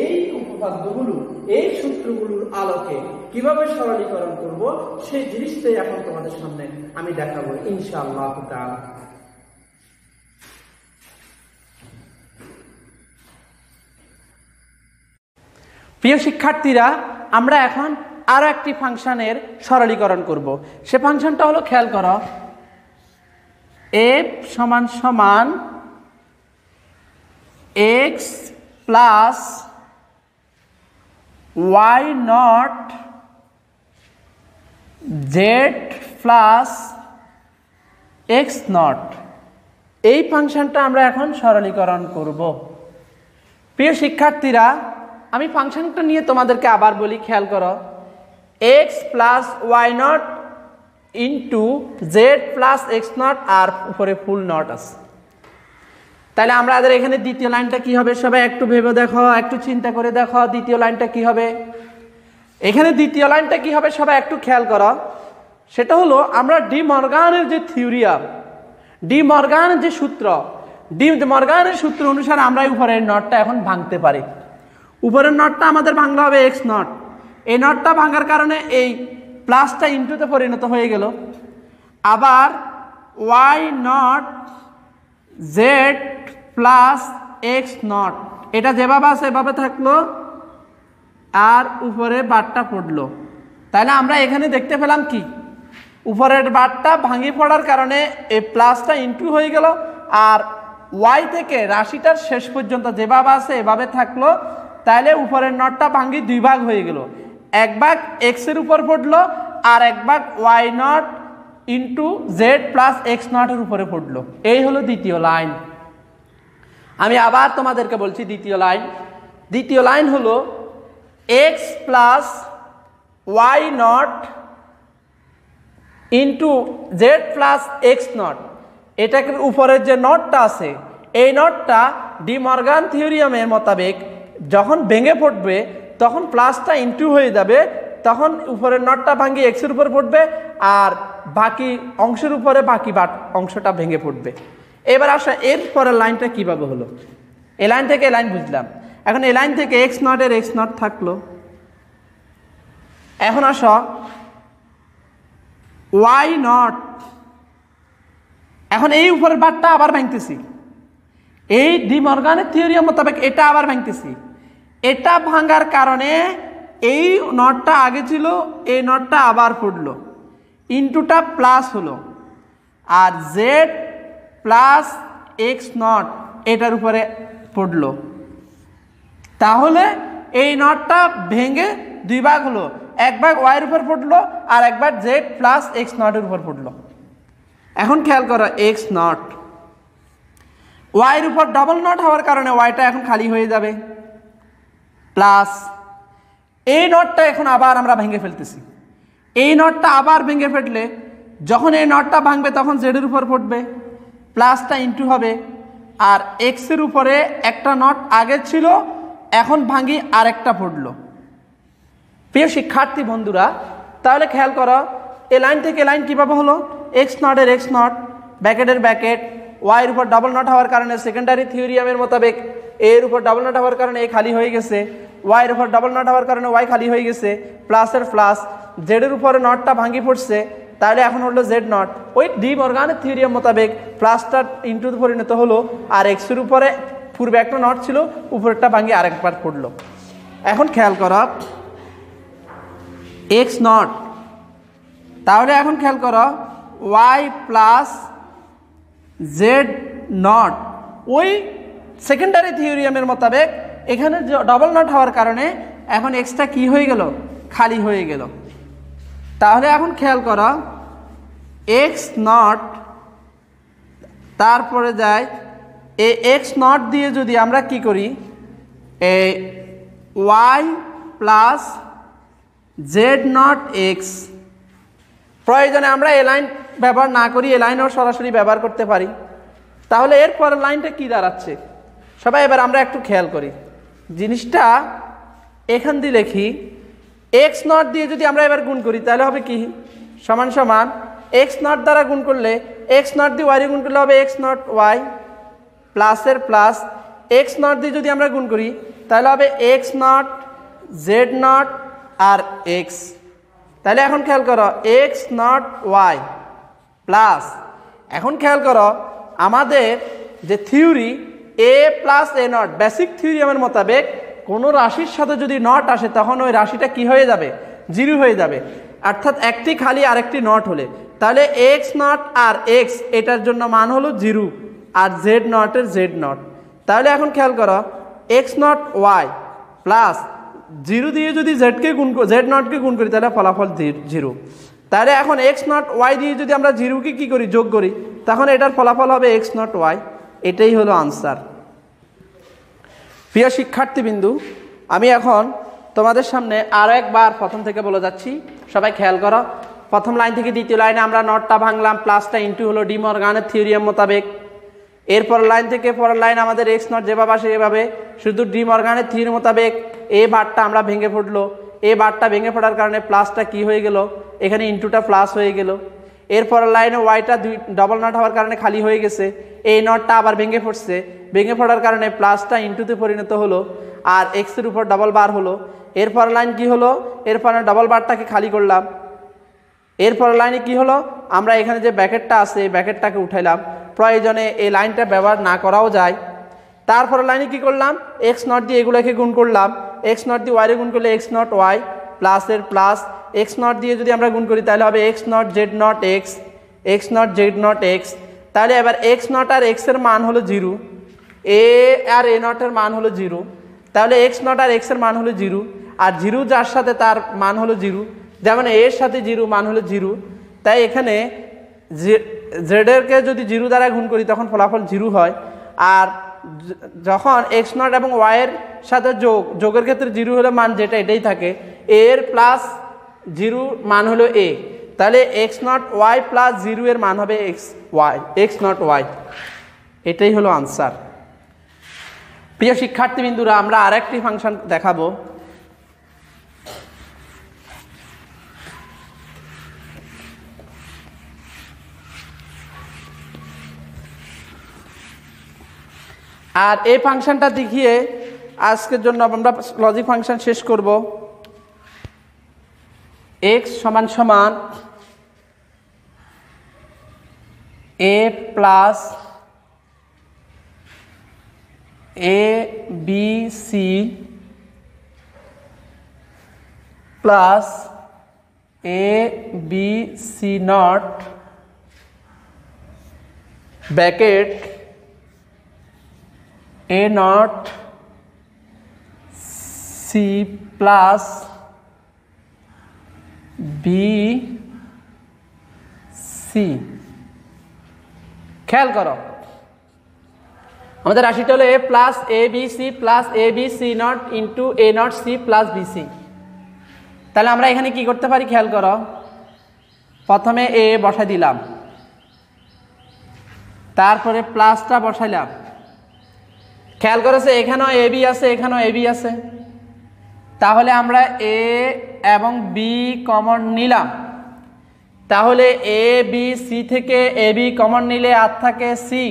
এই উপপাদ্যগুলো, এই সূত্রগুলোর আলোকে কিভাবে সরলীকরণ করব সেই জিনিসটাই এখন তোমাদের সামনে আমি দেখাবো ইনশাআল্লাহ তাআলা। প্রিয় শিক্ষার্থীরা, আমরা এখন আরো একটি ফাংশনের সরলীকরণ করব। সে ফাংশনটা হলো, খেয়াল করো, f সমান সমান x plus y not z plus x not. এই ফাংশনটা আমরা এখন সরলীকরণ করব। প্রিয় শিক্ষার্থীরা, আমি ফাংশনটা নিয়ে তোমাদেরকে আবার বলি, খেয়াল করো, x plus y not into z plus x not, আর উপরে ফুল নট আছে। তাহলে আমাদের এখানে দ্বিতীয় লাইনটা কি হবে? সবাই একটু ভেবে দেখো, একটু চিন্তা করে দেখো দ্বিতীয় লাইনটা কি হবে। এখানে দ্বিতীয় লাইনটা কি হবে সবাই একটু খেয়াল করো। সেটা হলো, আমরা ডি মর্গানের যে থিওরিয়াম, ডি মর্গানের যে সূত্র, ডি মর্গানের সূত্র অনুসারে আমরা উপরের নটটা এখন ভাঙতে পারি। উপরের নটটা আমাদের ভাঙলে হবে এক্স নট। এই নটটা ভাঙার কারণে এই প্লাসটা ইনটুতে পরিণত হয়ে গেল। আবার Y not Z plus X not, এটা যেভাবে আছে এভাবে থাকলো, আর উপরে বারটা পড়লো। তাহলে আমরা এখানে দেখতে পেলাম কি, উপরের বারটা ভাঙি পড়ার কারণে এই প্লাসটা ইনটু হয়ে গেল, আর ওয়াই থেকে রাশিটার শেষ পর্যন্ত যেভাবে আছে এভাবে থাকলো। তাহলে উপরের নটটা ভাঙি দুই ভাগ হয়ে গেল, এক ভাগ এক্স এর উপর পড়লো, আর এক ভাগ Y not into Z plus X নটের উপরে পড়লো। এই হলো দ্বিতীয় লাইন। আমি আবার তোমাদেরকে বলছি দ্বিতীয় লাইন। দ্বিতীয় লাইন হলো X plus Y not into Z plus X not, এটাকে উপরের যে নটটা আছে এই নটটা ডি মর্গান থিওরিয়ামের মোতাবেক যখন ভেঙে পড়বে তখন প্লাসটা ইনটু হয়ে যাবে, তখন উপরের নটটা ভাঙি এক্সের উপর পড়বে, আর বাকি অংশের উপরে বাকি অংশটা ভেঙে পড়বে। এবার আসা এর পরের লাইনটা কিভাবে হলো, এই লাইন থেকে এই লাইন বুঝলাম। এখন এই লাইন থেকে এক্স নটের এক্স নট থাকলো। এখন আসো ওয়াই নট, এখন এই উপরের বারটা আবার ভাঙতেছি, এই ডি মর্গানের থিওরি মোতাবেক এটা আবার ভাঙতেছি। এটা ভাঙার কারণে এই নটটা আগে ছিল, এই নটটা আবার পড়লো, ইনটুটা প্লাস হলো, আর জেড প্লাস এক্স নট এটার উপরে পড়লো। তাহলে এই নটটা ভেঙে দুই ভাগ হলো, এক ভাগ ওয়াইয়ের উপর পড়লো আর একবার জেড প্লাস এক্স নটের উপর পড়লো। এখন খেয়াল করো এক্স নট ওয়াইয়ের উপর ডবল নট হওয়ার কারণে ওয়াইটা এখন খালি হয়ে যাবে, প্লাস এই নটটা এখন আবার আমরা ভেঙে ফেলতেছি। এই নটটা আবার ভেঙে ফেললে যখন এই নটটা ভাঙবে তখন জেডের উপর পড়বে, প্লাসটা ইনটু হবে, আর এক্সের উপরে একটা নট আগে ছিল এখন ভাঙি আরেকটা পড়লো। প্রিয় শিক্ষার্থী বন্ধুরা, তাহলে খেয়াল করো এ লাইন থেকে এ লাইন কীভাবে হলো, এক্স নটের এক্স নট ব্যাকেটের ব্যাকেট, ওয়াইয়ের উপর ডবল নট হওয়ার কারণে সেকেন্ডারি থিওরিয়ামের মোতাবেক এর উপর ডবল নট হওয়ার কারণে এ খালি হয়ে গেছে, ওয়াইয়ের উপর ডবল নট হওয়ার কারণে ওয়াই খালি হয়ে গেছে, প্লাসের প্লাস, জেডের উপরে নটটা ভাঙি পড়ছে, তাহলে এখন হলো জেড নট। ওই ডি মর্গানের থিওরিয়াম মোতাবেক প্লাসটা ইনটুতে পরিণত হলো, আর এক্সের উপরে পূর্বে একটা নট ছিল উপরেরটা ভাঙি আরেকবার পড়লো। এখন খেয়াল করো এক্স নট, তাহলে এখন খেয়াল করো ওয়াই প্লাস জেড নট, ওই সেকেন্ডারি থিওরিয়ামের মোতাবেক এখানে ডবল নট হওয়ার কারণে এখন এক্সটা কি হয়ে গেল, খালি হয়ে গেল। তাহলে এখন খেয়াল করো এক্স নট, তারপরে যায় এই এক্স নট দিয়ে যদি আমরা কি করি, এই Y plus Z not X, প্রয়োজনে আমরা এ লাইন ব্যবহার না করি, এ লাইনও সরাসরি ব্যবহার করতে পারি। তাহলে এরপরের লাইনটা কি দাঁড়াচ্ছে সবাই এবার আমরা একটু খেয়াল করি জিনিসটা। এখান দিয়ে লিখি এক্স নট দিয়ে যদি আমরা এবার গুণ করি তাহলে হবে কি, সমান সমান এক্স নট দ্বারা গুণ করলে এক্স নট দিয়ে ওয়াই গুণ করলে হবে এক্স নট ওয়াই, প্লাসের প্লাস, এক্স নট দিয়ে যদি আমরা গুণ করি তাহলে হবে এক্স নট জেড নট আর এক্স। তাহলে এখন খেয়াল করো এক্স নট ওয়াই প্লাস, এখন খেয়াল করো আমাদের যে theory A plus A not basic থিওরিয়ামের মোতাবেক কোনো রাশির সাথে যদি নট আসে তখন ওই রাশিটা কি হয়ে যাবে, জিরো হয়ে যাবে, অর্থাৎ একটি খালি আরেকটি নট হলে। তাহলে এক্স নট আর এক্স এটার জন্য মান হলো জিরো, আর জেড নটের জেড নট। তাহলে এখন খেয়াল করো X not Y plus zero দিয়ে যদি জেডকে গুণ জেড নটকে গুণ করি তাহলে ফলাফল জিরো। তাহলে এখন এক্স নট ওয়াই দিয়ে যদি আমরা জিরোকে কী করি, যোগ করি, তখন এটার ফলাফল হবে এক্স নট ওয়াই। এটাই হলো আনসার। প্রিয় শিক্ষার্থীবৃন্দু, আমি এখন তোমাদের সামনে আরও একবার প্রথম থেকে বলে যাচ্ছি, সবাই খেয়াল করো। প্রথম লাইন থেকে দ্বিতীয় লাইনে আমরা নটটা ভাঙলাম, প্লাসটা ইনটু হলো ডি মর্গানের থিওরিয়াম মোতাবেক। এরপর লাইন থেকে পরের লাইন আমাদের এক্স নট যেভাবে আসে এভাবে, শুধু ডি মর্গানের থিওরি মোতাবেক এই বারটা আমরা ভেঙে পড়লো, এই বারটা ভেঙে পড়ার কারণে প্লাসটা কি হয়ে গেল, এখানে ইনটুটা প্লাস হয়ে গেল। এরপর লাইনে ওয়াইটা ডবল নট হওয়ার কারণে খালি হয়ে গেছে, এই নটটা আবার ভেঙে পড়ছে, ভেঙে পড়ার কারণে প্লাসটা ইনটুতে পরিণত হলো, আর এক্সের উপর ডবল বার হলো। এরপর লাইন কি হলো, এরপর ডবল বারটাকে খালি করলাম। এরপর লাইনে কি হলো, আমরা এখানে যে ব্যাকেটটা আছে এই ব্যাকেটটাকে উঠাইলাম, প্রয়োজনে এই লাইনটা ব্যবহার না করাও যায়। তারপর লাইনে কি করলাম, এক্স নট দিয়ে এগুলোকে গুণ করলাম, এক্স নট দিয়ে ওয়াইরে গুণ করলে এক্স নট ওয়াই, প্লাসের প্লাস, এক্স নট দিয়ে যদি আমরা গুণ করি তাহলে হবে X not Z not x, x not Z not x. তাহলে এবার এক্স নট আর এক্সের মান হলো জিরো, এ আর এ নটের মান হলো জিরো। তাহলে এক্স নট আর এক্সের মান হলো জিরো, আর জিরো যার সাথে তার মান হলো জিরো, যেমন এর সাথে জিরো মান হলো জিরো। তাই এখানে জেডেরকে যদি জিরো দ্বারা গুণ করি তখন ফলাফল জিরো হয়, আর যখন এক্স নট এবং ওয়াইয়ের সাথে যোগের ক্ষেত্রে জিরো হলে মান যেটা এটাই থাকে, এর প্লাস জিরো মান হলো এ, তাহলে X not Y plus zero এর মান হবে এক্স নট ওয়াই। এটাই হলো আনসার। প্রিয় শিক্ষার্থীবৃন্দুরা, আমরা আরেকটি ফাংশন দেখাবো। আর এই ফাংশনটা দেখিয়ে আজকের জন্য আমরা লজিক ফাংশন শেষ করব। x সমান সমান a plus a b c plus a b c not bracket a not c plus b c। খেয়াল করো আমাদের রাশিটা হলো a plus A B C plus A B C not into A not C plus B C. তাহলে আমরা এখানে কি করতে পারি খেয়াল করো, প্রথমে এ বসাই দিলাম, তারপরে প্লাসটা বসাইলাম। খেয়াল করেছে এখানেও এ বি আছে, এখানেও এ বি আছে, তাহলে আমরা এ এবং বি কমন নিলাম। তাহলে এ বি সি থেকে এ বি কমন নিলে আর থাকে সি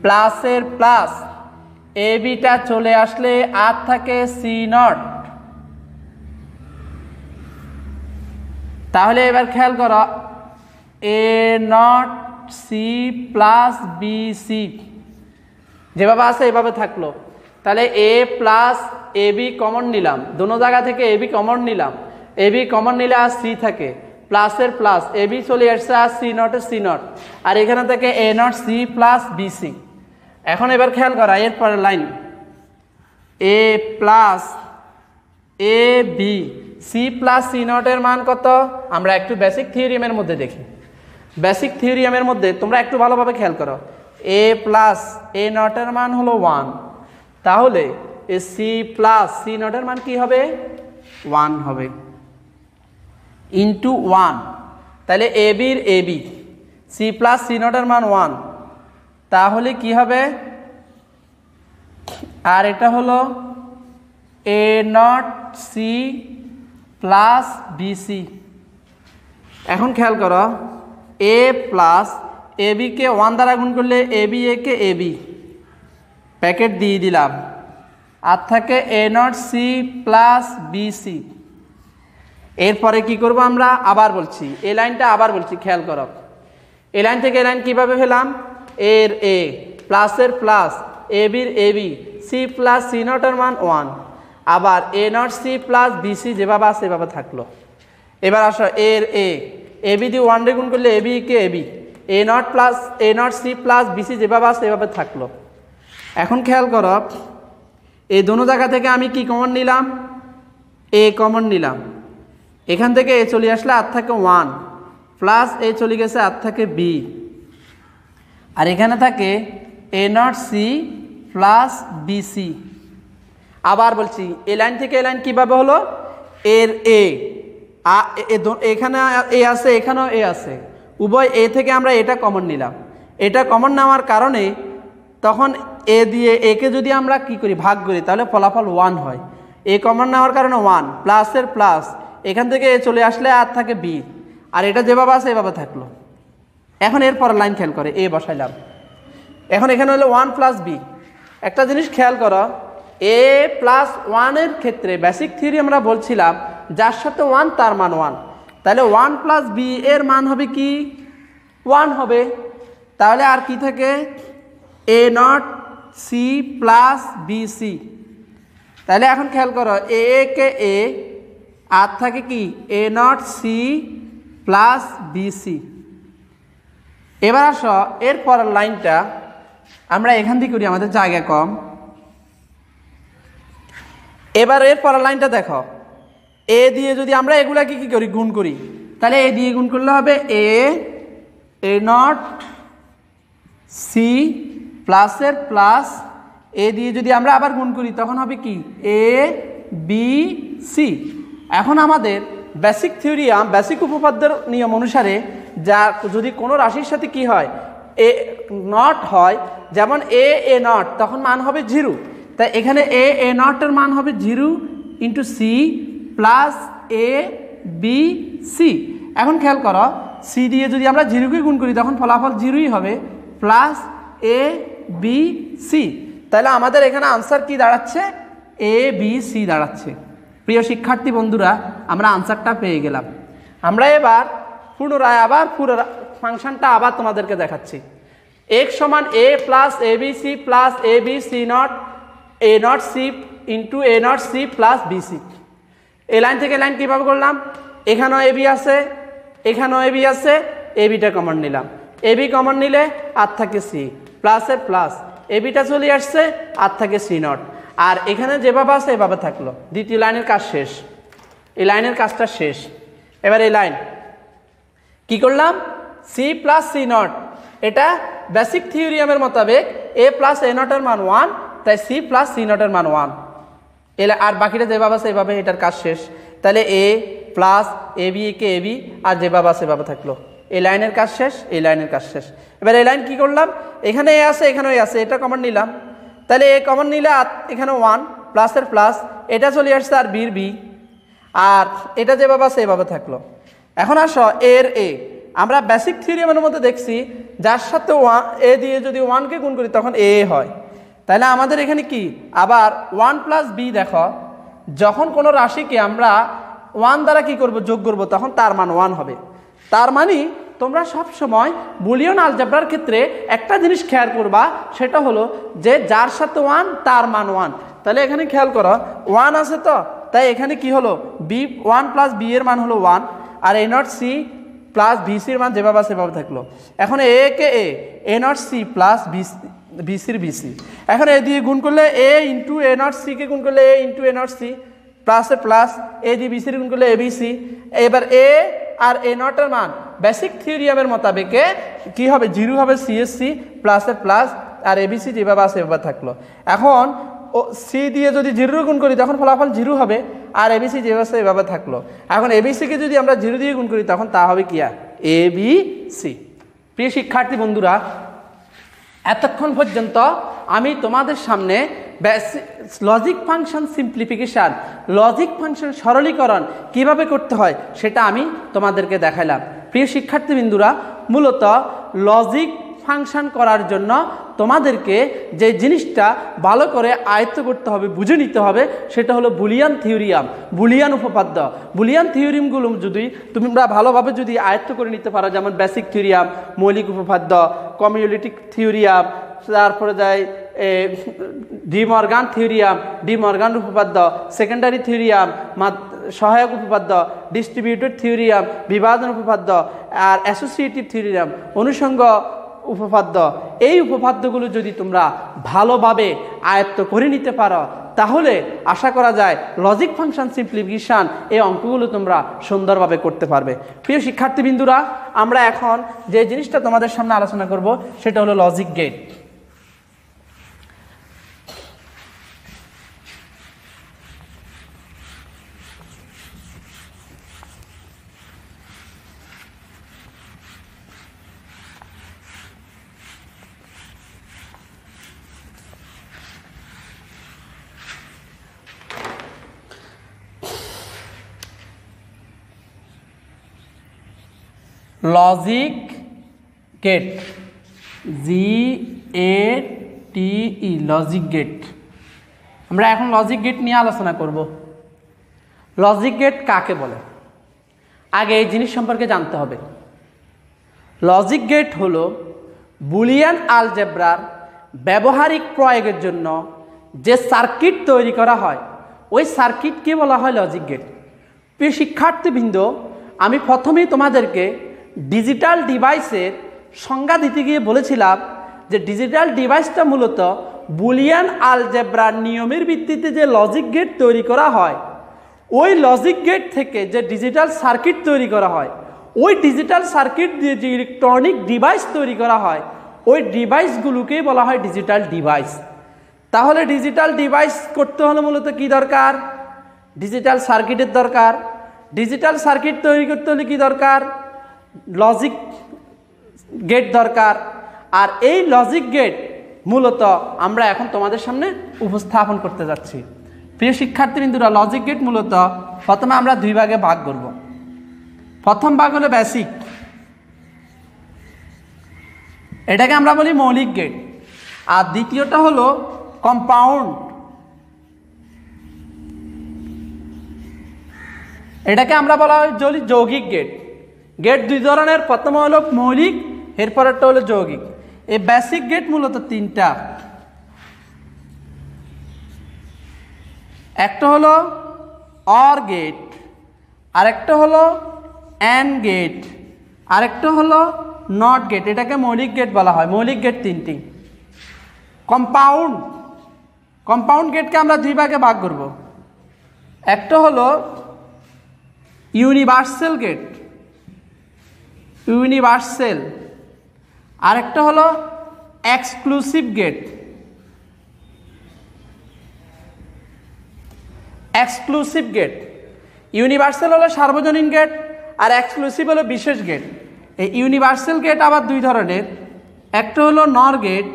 প্লাসের প্লাস, এ বিটা চলে আসলে আর থাকে সি নট। তাহলে এবার খেয়াল করো A not C plus B C যেভাবে আছে এভাবে থাকলো। তাহলে A plus A B common নিলাম, দোনো জায়গা থেকে এ বি কমন নিলাম, এ বি কমন নিলে আর সি থাকে প্লাসের প্লাস, এ বি চলে আসছে আর সি নটের সি নট, আর এখানে থেকে A not C plus B C. এখন এবার খেয়াল করা এরপরের line A plus A B C plus C নটের মান কত, আমরা একটু বেসিক থিওরিয়ামের মধ্যে দেখি। বেসিক থিওরিয়ামের মধ্যে তোমরা একটু ভালোভাবে খেয়াল করো, এ প্লাস এ নটের মান হলো 1, তাহলে এ সি প্লাস সি নটের মান কি হবে 1 হবে ইন্টু 1। তাহলে এ বির A B C plus C নটের মান 1, তাহলে কি হবে, আর এটা হলো A not C plus B C. এখন খেয়াল করো এ প্লাস এ বিকে 1 দ্বারা গুণ করলে এ বি এ কে এ বি প্যাকেট দিয়ে দিলাম, আর থাকে A not C plus B C. এরপরে কি করব আমরা আবার বলছি, এই লাইনটা আবার বলছি খেয়াল করো, এই লাইন থেকে এই লাইন কীভাবে পেলাম, এর এ প্লাসের প্লাস এ বির A B C plus C নটের মান 1, আবার A not C plus B C যেভাবে আছে সেভাবে থাকলো। এবার আসো এর এ বি দিয়ে 1 রে গুণ করলে এ বি কে A B A not plus A not C plus B C যেভাবে আছে সেভাবে থাকলো। এখন খেয়াল করো এই দোনো জায়গা থেকে আমি কি কমন নিলাম, এ কমন নিলাম, এখান থেকে এ চলে আসলে আর থাকে 1 প্লাস এ চলে গেছে আর থাকে বি, আর এখানে থাকে A not C plus B C. আবার বলছি এই লাইন থেকে এই লাইন কীভাবে হলো, এর এ এখানে এ আছে এখানেও এ আছে, উভয় এ থেকে আমরা এটা কমন নিলাম, এটা কমন নেওয়ার কারণে তখন এ দিয়ে একে যদি আমরা কি করি ভাগ করি তাহলে ফলাফল 1 হয়। এ কমন নেওয়ার কারণে 1 প্লাসের প্লাস এখান থেকে এ চলে আসলে আর থাকে বি, আর এটা যেভাবে আছে এভাবে থাকলো। এখন এরপর লাইন খেয়াল করে এ বসাইলাম, এখন এখানে হলো 1 প্লাস বি। একটা জিনিস খেয়াল করো এ প্লাস 1-এর ক্ষেত্রে বেসিক থিওরি আমরা বলছিলাম যার সাথে 1 তার মান 1, তাহলে 1 প্লাস বি এর মান হবে কি 1 হবে। তাহলে আর কি থাকে A not C plus B C. তাহলে এখন খেয়াল করো এ কে এ আর থাকে কি A not C plus B C. এবার আসো এরপর লাইনটা আমরা এখান থেকে করি, আমাদের জায়গা কম। এবার এরপর লাইনটা দেখো এ দিয়ে যদি আমরা এগুলাকে কি করি গুণ করি, তাহলে এ দিয়ে গুণ করলে হবে এ নট সি প্লাসের প্লাস এ দিয়ে যদি আমরা আবার গুণ করি তখন হবে কি এ বি সি। এখন আমাদের বেসিক থিওরিয়াম বেসিক উপপাদ্যের নিয়ম অনুসারে যা যদি কোনো রাশির সাথে কি হয় এ নট হয়, যেমন এ নট তখন মান হবে 0, তাই এখানে এ নটের মান হবে 0 into C plus A B C. এখন খেয়াল করো সি দিয়ে যদি আমরা 0কে গুণ করি তখন ফলাফল 0ই হবে, প্লাস এ বি সি। তাহলে আমাদের এখানে আনসার কি দাঁড়াচ্ছে? এ বি সি দাঁড়াচ্ছে। প্রিয় শিক্ষার্থী বন্ধুরা, আমরা আনসারটা পেয়ে গেলাম। আমরা এবার পুনরায় আবার পুরো ফাংশনটা আবার তোমাদেরকে দেখাচ্ছি। x সমান a plus A B C plus A B C not A not C into A not C plus B C. এই লাইন থেকে লাইন কীভাবে করলাম? এখানেও এ বি আছে, এখানেও এ বি আছে, এ বিটা কমন নিলাম। এ বি কমন নিলে আর থাকে সি, প্লাসে প্লাস, এ বিটা চলে আসছে, আর থাকে সি নট। আর এখানে যেভাবে আছে এভাবে থাকলো। দ্বিতীয় লাইনের কাজ শেষ, এই লাইনের কাজটা শেষ। এবার এই লাইন কি করলাম? সি প্লাস সি নট, এটা বেসিক থিওরিয়ামের মোতাবেক এ প্লাস এ নটের মান 1, তাই সি প্লাস সি নটের মান 1। আর বাকিটা যেভাবে আছে এভাবে, এটার কাজ শেষ। তাহলে এ প্লাস এ বি কে এ বি, আর যেভাবে আছে এভাবে থাকলো। এই লাইনের কাজ শেষ, এই লাইনের কাজ শেষ। এবার এই লাইন কি করলাম? এখানে এ আছে, এখানেও এ আছে, এটা কমন নিলাম। তাহলে এ কমন নিলে আর এখানে 1 প্লাসের প্লাস, এটা চলে আসছে আর বির বি, আর এটা যেভাবে আছে এভাবে থাকলো। এখন আসো এর এ, আমরা বেসিক থিওরিয়ামের মধ্যে দেখছি যার সাথে এ দিয়ে যদি 1কে গুণ করি তখন এ হয়। তাহলে আমাদের এখানে কি আবার 1 প্লাস বি। দেখো, যখন কোনো রাশিকে আমরা 1 দ্বারা কি করব? যোগ করব, তখন তার মান 1 হবে। তার মানে তোমরা সব সময় বুলিয়ান আলজেব্রার ক্ষেত্রে একটা জিনিস খেয়াল করবা, সেটা হলো যে যার সাথে 1 তার মান 1। তাহলে এখানে খেয়াল করো 1 আছে, তো তাই এখানে কি হলো? বি 1 প্লাস বি এর মান হলো 1, আর A not C plus B সির মান যেভাবে আছে সেভাবে থাকলো। এখন এ কে A not C plus B সির বি সি। এখন এ দিয়ে গুণ করলে এ ইন্টু এ নট সিকে গুণ করলে এ ইন্টু এ নট সি প্লাসে প্লাস, এ দিয়ে বি সির গুণ করলে এ বি সি। এবার এ আর এ নটের মান বেসিক থিওরিয়ামের মোতাবেকে কি হবে? 0 হবে, সিএসসি প্লাসে প্লাস, আর এবিসি যেভাবে আছে এভাবে থাকলো। এখন সি দিয়ে যদি 0 গুণ করি তখন ফলাফল 0 হবে, আর এবিসি যেভাবে আছে এভাবে থাকলো। এখন এবিসিকে যদি আমরা 0 দিয়ে গুণ করি তখন তা হবে কি? এ বি সি। প্রিয় শিক্ষার্থী বন্ধুরা, এতক্ষণ পর্যন্ত আমি তোমাদের সামনে logic function simplification, logic function সরলীকরণ কিভাবে করতে হয় সেটা আমি তোমাদেরকে দেখাইলাম। প্রিয় শিক্ষার্থীবৃন্দুরা, মূলত লজিক ফাংশন করার জন্য তোমাদেরকে যে জিনিসটা ভালো করে আয়ত্ত করতে হবে, বুঝে নিতে হবে, সেটা হলো বুলিয়ান থিওরিয়াম, বুলিয়ান উপপাদ্য। বুলিয়ান থিওরিয়ামগুলো যদি তোমরা ভালোভাবে যদি আয়ত্ত করে নিতে পারো, যেমন বেসিক থিওরিয়াম, মৌলিক উপপাদ্য, কমিউলেটিভ থিওরিয়াম, তারপরে যায় D Morgan theorem, D Morgan উপপাদ্য, সেকেন্ডারি থিওরিয়াম, সহায়ক উপপাদ্য, ডিস্ট্রিবিউটেড থিওরিয়াম, বিভাজন উপপাদ্য, আর অ্যাসোসিয়েটিভ থিওরিয়াম, অনুষঙ্গ উপপাদ্য, এই উপপাদ্যগুলো যদি তোমরা ভালোভাবে আয়ত্ত করে নিতে পারো তাহলে আশা করা যায় লজিক ফাংশন সিম্পলিফিকেশন এই অঙ্কগুলো তোমরা সুন্দরভাবে করতে পারবে। প্রিয় শিক্ষার্থীবৃন্দুরা, আমরা এখন যে জিনিসটা তোমাদের সামনে আলোচনা করব সেটা হলো logic gate. Logic gate, GATE, logic gate. আমরা এখন লজিক গেট নিয়ে আলোচনা করব। লজিক গেট কাকে বলে আগে এই জিনিস সম্পর্কে জানতে হবে। লজিক গেট হলো বুলিয়ান আলজেব্রার ব্যবহারিক প্রয়োগের জন্য যে সার্কিট তৈরি করা হয় ওই সার্কিটকে বলা হয় লজিক গেট। প্রিয় শিক্ষার্থীবৃন্দ, আমি প্রথমেই তোমাদেরকে ডিজিটাল ডিভাইসের সংজ্ঞা দিতে গিয়ে বলেছিলাম যে ডিজিটাল ডিভাইসটা মূলত বুলিয়ান আলজেব্রার নিয়মের ভিত্তিতে যে লজিক গেট তৈরি করা হয়, ওই লজিক গেট থেকে যে ডিজিটাল সার্কিট তৈরি করা হয়, ওই ডিজিটাল সার্কিট দিয়ে যে ইলেকট্রনিক ডিভাইস তৈরি করা হয় ওই ডিভাইসগুলোকেই বলা হয় ডিজিটাল ডিভাইস। তাহলে ডিজিটাল ডিভাইস করতে হলে মূলত কি দরকার? ডিজিটাল সার্কিটের দরকার। ডিজিটাল সার্কিট তৈরি করতে হলে কি দরকার? লজিক গেট দরকার। আর এই লজিক গেট মূলত আমরা এখন তোমাদের সামনে উপস্থাপন করতে যাচ্ছি। প্রিয় শিক্ষার্থীবৃন্দরা, লজিক গেট মূলত প্রথমে আমরা দুই ভাগে ভাগ করব। প্রথম ভাগ হলো বেসিক, এটাকে আমরা বলি মৌলিক গেট। আর দ্বিতীয়টা হলো কম্পাউন্ড। এটাকে আমরা বলা হয় যৌগিক গেট। গেট দুই ধরনের, প্রথম হলো মৌলিক, এরপরেরটা হলো যৌগিক। এই বেসিক গেট মূলত তিনটা। একটা হলো অর গেট, আরেকটা হলো অ্যান্ড গেট, আরেকটা হলো নট গেট। এটাকে মৌলিক গেট বলা হয়। মৌলিক গেট তিনটি। কম্পাউন্ড গেটকে আমরা দুই ভাগে ভাগ করব। একটা হলো ইউনিভার্সাল গেট, ইউনিভার্সাল, আরেকটা হলো exclusive gate. Exclusive gate, universal হলো সার্বজনীন গেট, আর এক্সক্লুসিভ হলো বিশেষ গেট। এই ইউনিভার্সাল গেট আবার দুই ধরনের, একটা হলো নর গেট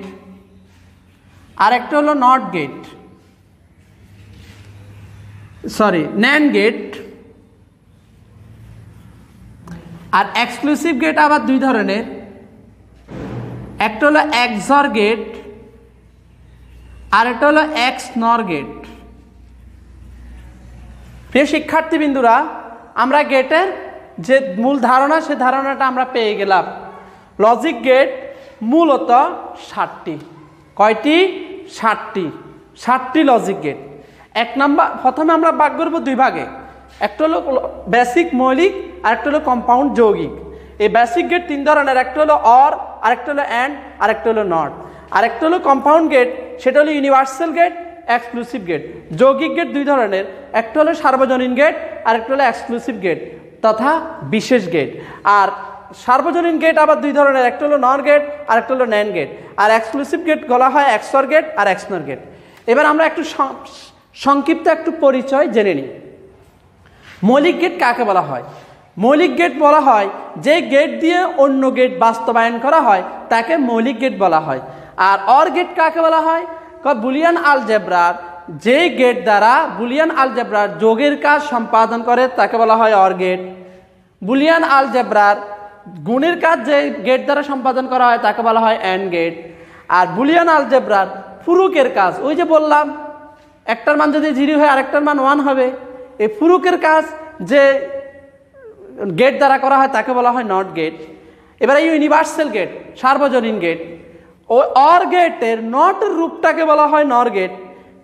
আর একটা হলো not gate, sorry NAND gate. আর এক্সক্লুসিভ গেট আবার দুই ধরনের, একটা হলো এক্সর গেট আর একটা হলো এক্স নর গেট। প্রিয় শিক্ষার্থীবৃন্দুরা, আমরা গেটের যে মূল ধারণা, সে ধারণাটা আমরা পেয়ে গেলাম। লজিক গেট মূলত 60টি। কয়টি? 60টি লজিক গেট। এক নাম্বার, প্রথমে আমরা ভাগ করব দুই ভাগে। একটা হলো বেসিক মৌলিক, আর একটা হলো কম্পাউন্ড যৌগিক। এই বেসিক গেট তিন ধরনের, একটা হলো অর, আরেকটা হলো অ্যান্ড, আরেকটা হলো নট। আরেকটা হলো কম্পাউন্ড গেট, সেটা হলো ইউনিভার্সাল গেট, এক্সক্লুসিভ গেট। যৌগিক গেট দুই ধরনের, একটা হলো সার্বজনীন গেট, আরেকটা হলো এক্সক্লুসিভ গেট তথা বিশেষ গেট। আর সার্বজনীন গেট আবার দুই ধরনের, একটা হলো নর গেট, আরেকটা হলো ন্যান্ড গেট। আর এক্সক্লুসিভ গেট বলা হয় এক্সর গেট আর এক্সনর গেট। এবার আমরা একটু সংক্ষিপ্ত একটু পরিচয় জেনে নিই। মৌলিক গেট কাকে বলা হয়? মৌলিক গেট বলা হয় যে গেট দিয়ে অন্য গেট বাস্তবায়ন করা হয় তাকে মৌলিক গেট বলা হয়। আর অর গেট কাকে বলা হয়? বুলিয়ান আলজেব্রার যে গেট দ্বারা বুলিয়ান আলজেব্রার যোগের কাজ সম্পাদন করে তাকে বলা হয় অর গেট। বুলিয়ান আলজেব্রার গুণের কাজ যে গেট দ্বারা সম্পাদন করা হয় তাকে বলা হয় অ্যান্ড গেট। আর বুলিয়ান আলজেব্রার ফুরুকের কাজ, ওই যে বললাম একটার মান যদি 0 হয় আরেকটার মান 1 হবে, এই ফুরুকের কাজ যে গেট দ্বারা করা হয় তাকে বলা হয় নট গেট। এবার এই ইউনিভার্সাল গেট, সার্বজনীন গেট, ও অর গেটের নটের রূপটাকে বলা হয় নর গেট।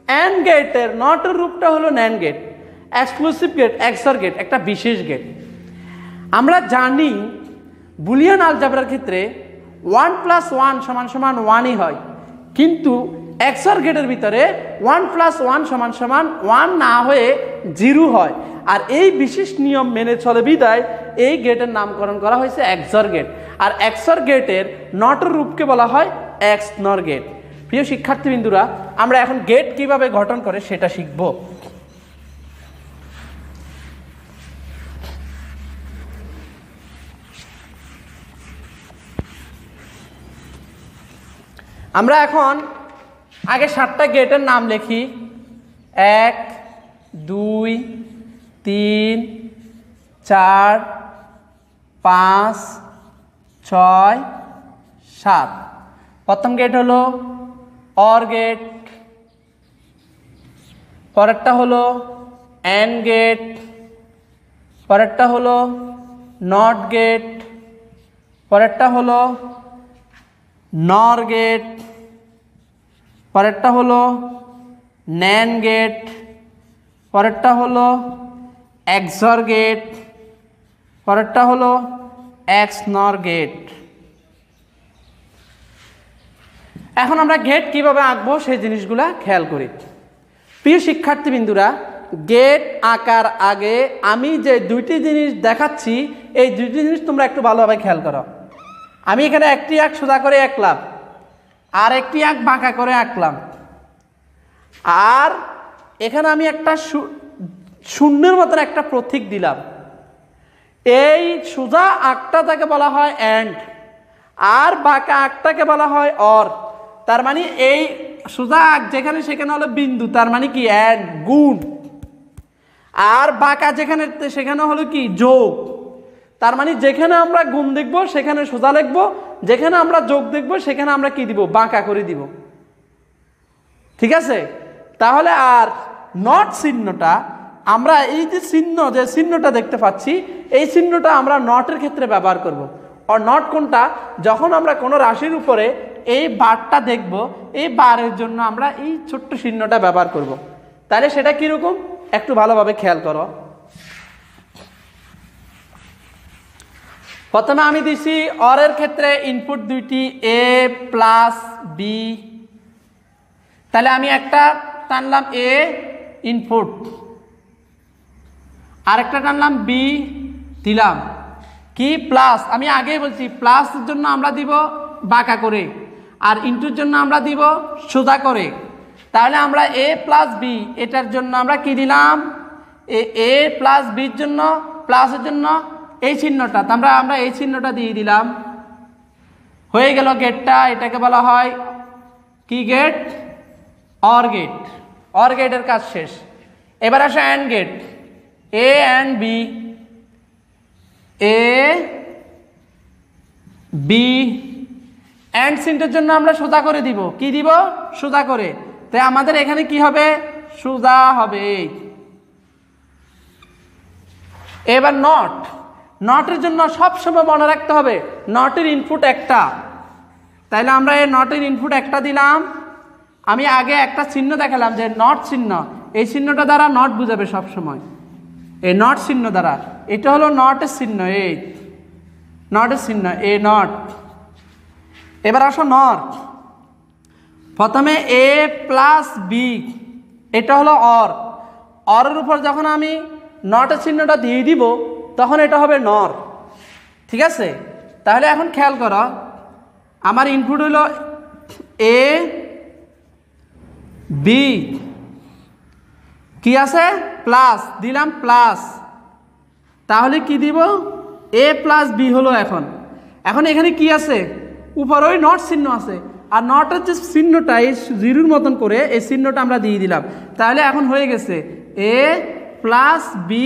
অ্যান্ড গেটের নটের রূপটা হলো NAND gate. Exclusive gate, XOR gate, একটা বিশেষ গেট। আমরা জানি বুলিয়ান আলজেব্রার ক্ষেত্রে 1 + 1 = 1ই হয়, কিন্তু এক্সর গেটের ভিতরে 1 + 1 = 1 না হয়ে 0 হয়। আর এই বিশেষ নিয়ম মেনে চলে বিদায় এই গেটের নামকরণ করা হয়েছে এক্সর গেট। আর এক্সর গেটের নটের রূপকে বলা হয় এক্স নর গেট। প্রিয় শিক্ষার্থীবৃন্দুরা, আমরা এখন গেট কিভাবে গঠন করে সেটা শিখব। আমরা এখন আগে 7টা গেটের নাম লিখি। 1 2 3 4 5 6 7। প্রথম গেট হলো অর গেট, পরেরটা হলো অ্যান্ড গেট, পরেরটা হলো নট গেট, পরেরটা হলো নর গেট, পরেরটা হলো ন্যান্ড গেট, পরেরটা হলো এক্সর গেট, পরেরটা হলো এক্স নর গেট। এখন আমরা গেট কিভাবে আঁকবো সেই জিনিসগুলা খেয়াল করি। প্রিয় শিক্ষার্থীবৃন্দুরা, গেট আঁকার আগে আমি যে দুইটি জিনিস দেখাচ্ছি এই দুইটি জিনিস তোমরা একটু ভালোভাবে খেয়াল করো। আমি এখানে একটি আঁক সোজা করে আঁকলাম, আর একটি আঁক বাঁকা করে আঁকলাম, আর এখানে আমি একটা শূন্যের মতন একটা প্রতীক দিলাম। এই সোজা আঁকটা তাকে বলা হয় অ্যান্ড, আর বাঁকা আঁকটাকে বলা হয় অর। তার মানে এই সোজা আঁক যেখানে সেখানে হলো বিন্দু, তার মানে কি অ্যান্ড, গুণ। আর বাঁকা যেখানে সেখানে হলো কি যোগ। তার মানে যেখানে আমরা গুণ দেখব সেখানে সোজা লিখবো, যেখানে আমরা যোগ দেখব সেখানে আমরা কি দিব, বাঁকা করে দিব। ঠিক আছে? তাহলে আর নট চিহ্নটা আমরা এই যে চিহ্নটা দেখতে পাচ্ছি, এই চিহ্নটা আমরা নটের ক্ষেত্রে ব্যবহার করব। আর নট কোনটা? যখন আমরা কোনো রাশির উপরে এই বারটা দেখব, এই বারের জন্য আমরা এই ছোট্ট চিহ্নটা ব্যবহার করব। তাহলে সেটা কিরকম একটু ভালোভাবে খেয়াল করো। প্রথমে আমি দিছি অরের ক্ষেত্রে ইনপুট দুইটি এ প্লাস বি। তাহলে আমি একটা টানলাম এ ইনপুট, আরেকটা টানলাম বি দিলাম কি প্লাস। আমি আগেই বলছি প্লাসের জন্য আমরা দিব বাঁকা করে, আর ইনটুর জন্য আমরা দিব সোজা করে। তাহলে আমরা এ প্লাস বি এটার জন্য আমরা কি দিলাম, এ প্লাস বির জন্য প্লাসের জন্য এই চিহ্নটা, আমরা এই চিহ্নটা দিয়ে দিলাম। হয়ে গেল গেটটা। এটাকে বলা হয় কি গেট? Or gate. অর গেটের কাজ শেষ। এবার আসে AND gate, A AND B, A B. AND চিহ্নের জন্য আমরা সোজা করে দিব। কি দিব? সোজা করে। তাই আমাদের এখানে কি হবে? সোজা হবে। এবার নট। নটের জন্য সবসময় মনে রাখতে হবে নটের ইনপুট একটা। তাইলে আমরা এই নটের ইনপুট একটা দিলাম। আমি আগে একটা চিহ্ন দেখালাম যে নট চিহ্ন, এই চিহ্নটা দ্বারা নট বুঝাবে সবসময়, এই নট চিহ্ন দ্বারা। এটা হলো নটের চিহ্ন, এই নটের চিহ্ন, এ নট। এবার আসো নট। প্রথমে এ প্লাস বি, এটা হলো অর। অরের উপর যখন আমি নটের চিহ্নটা দিয়ে দিব তখন এটা হবে নর। ঠিক আছে? তাহলে এখন খেয়াল করো, আমার ইনপুট হলো এ বি, কি আছে? প্লাস দিলাম প্লাস। তাহলে কি দিব? এ প্লাস বি হলো। এখন এখানে কি আছে? উপরে ওই নট চিহ্ন আছে, আর নটের যে চিহ্নটা এই জিরোর মতন করে এই চিহ্নটা আমরা দিয়ে দিলাম। তাহলে এখন হয়ে গেছে এ প্লাস বি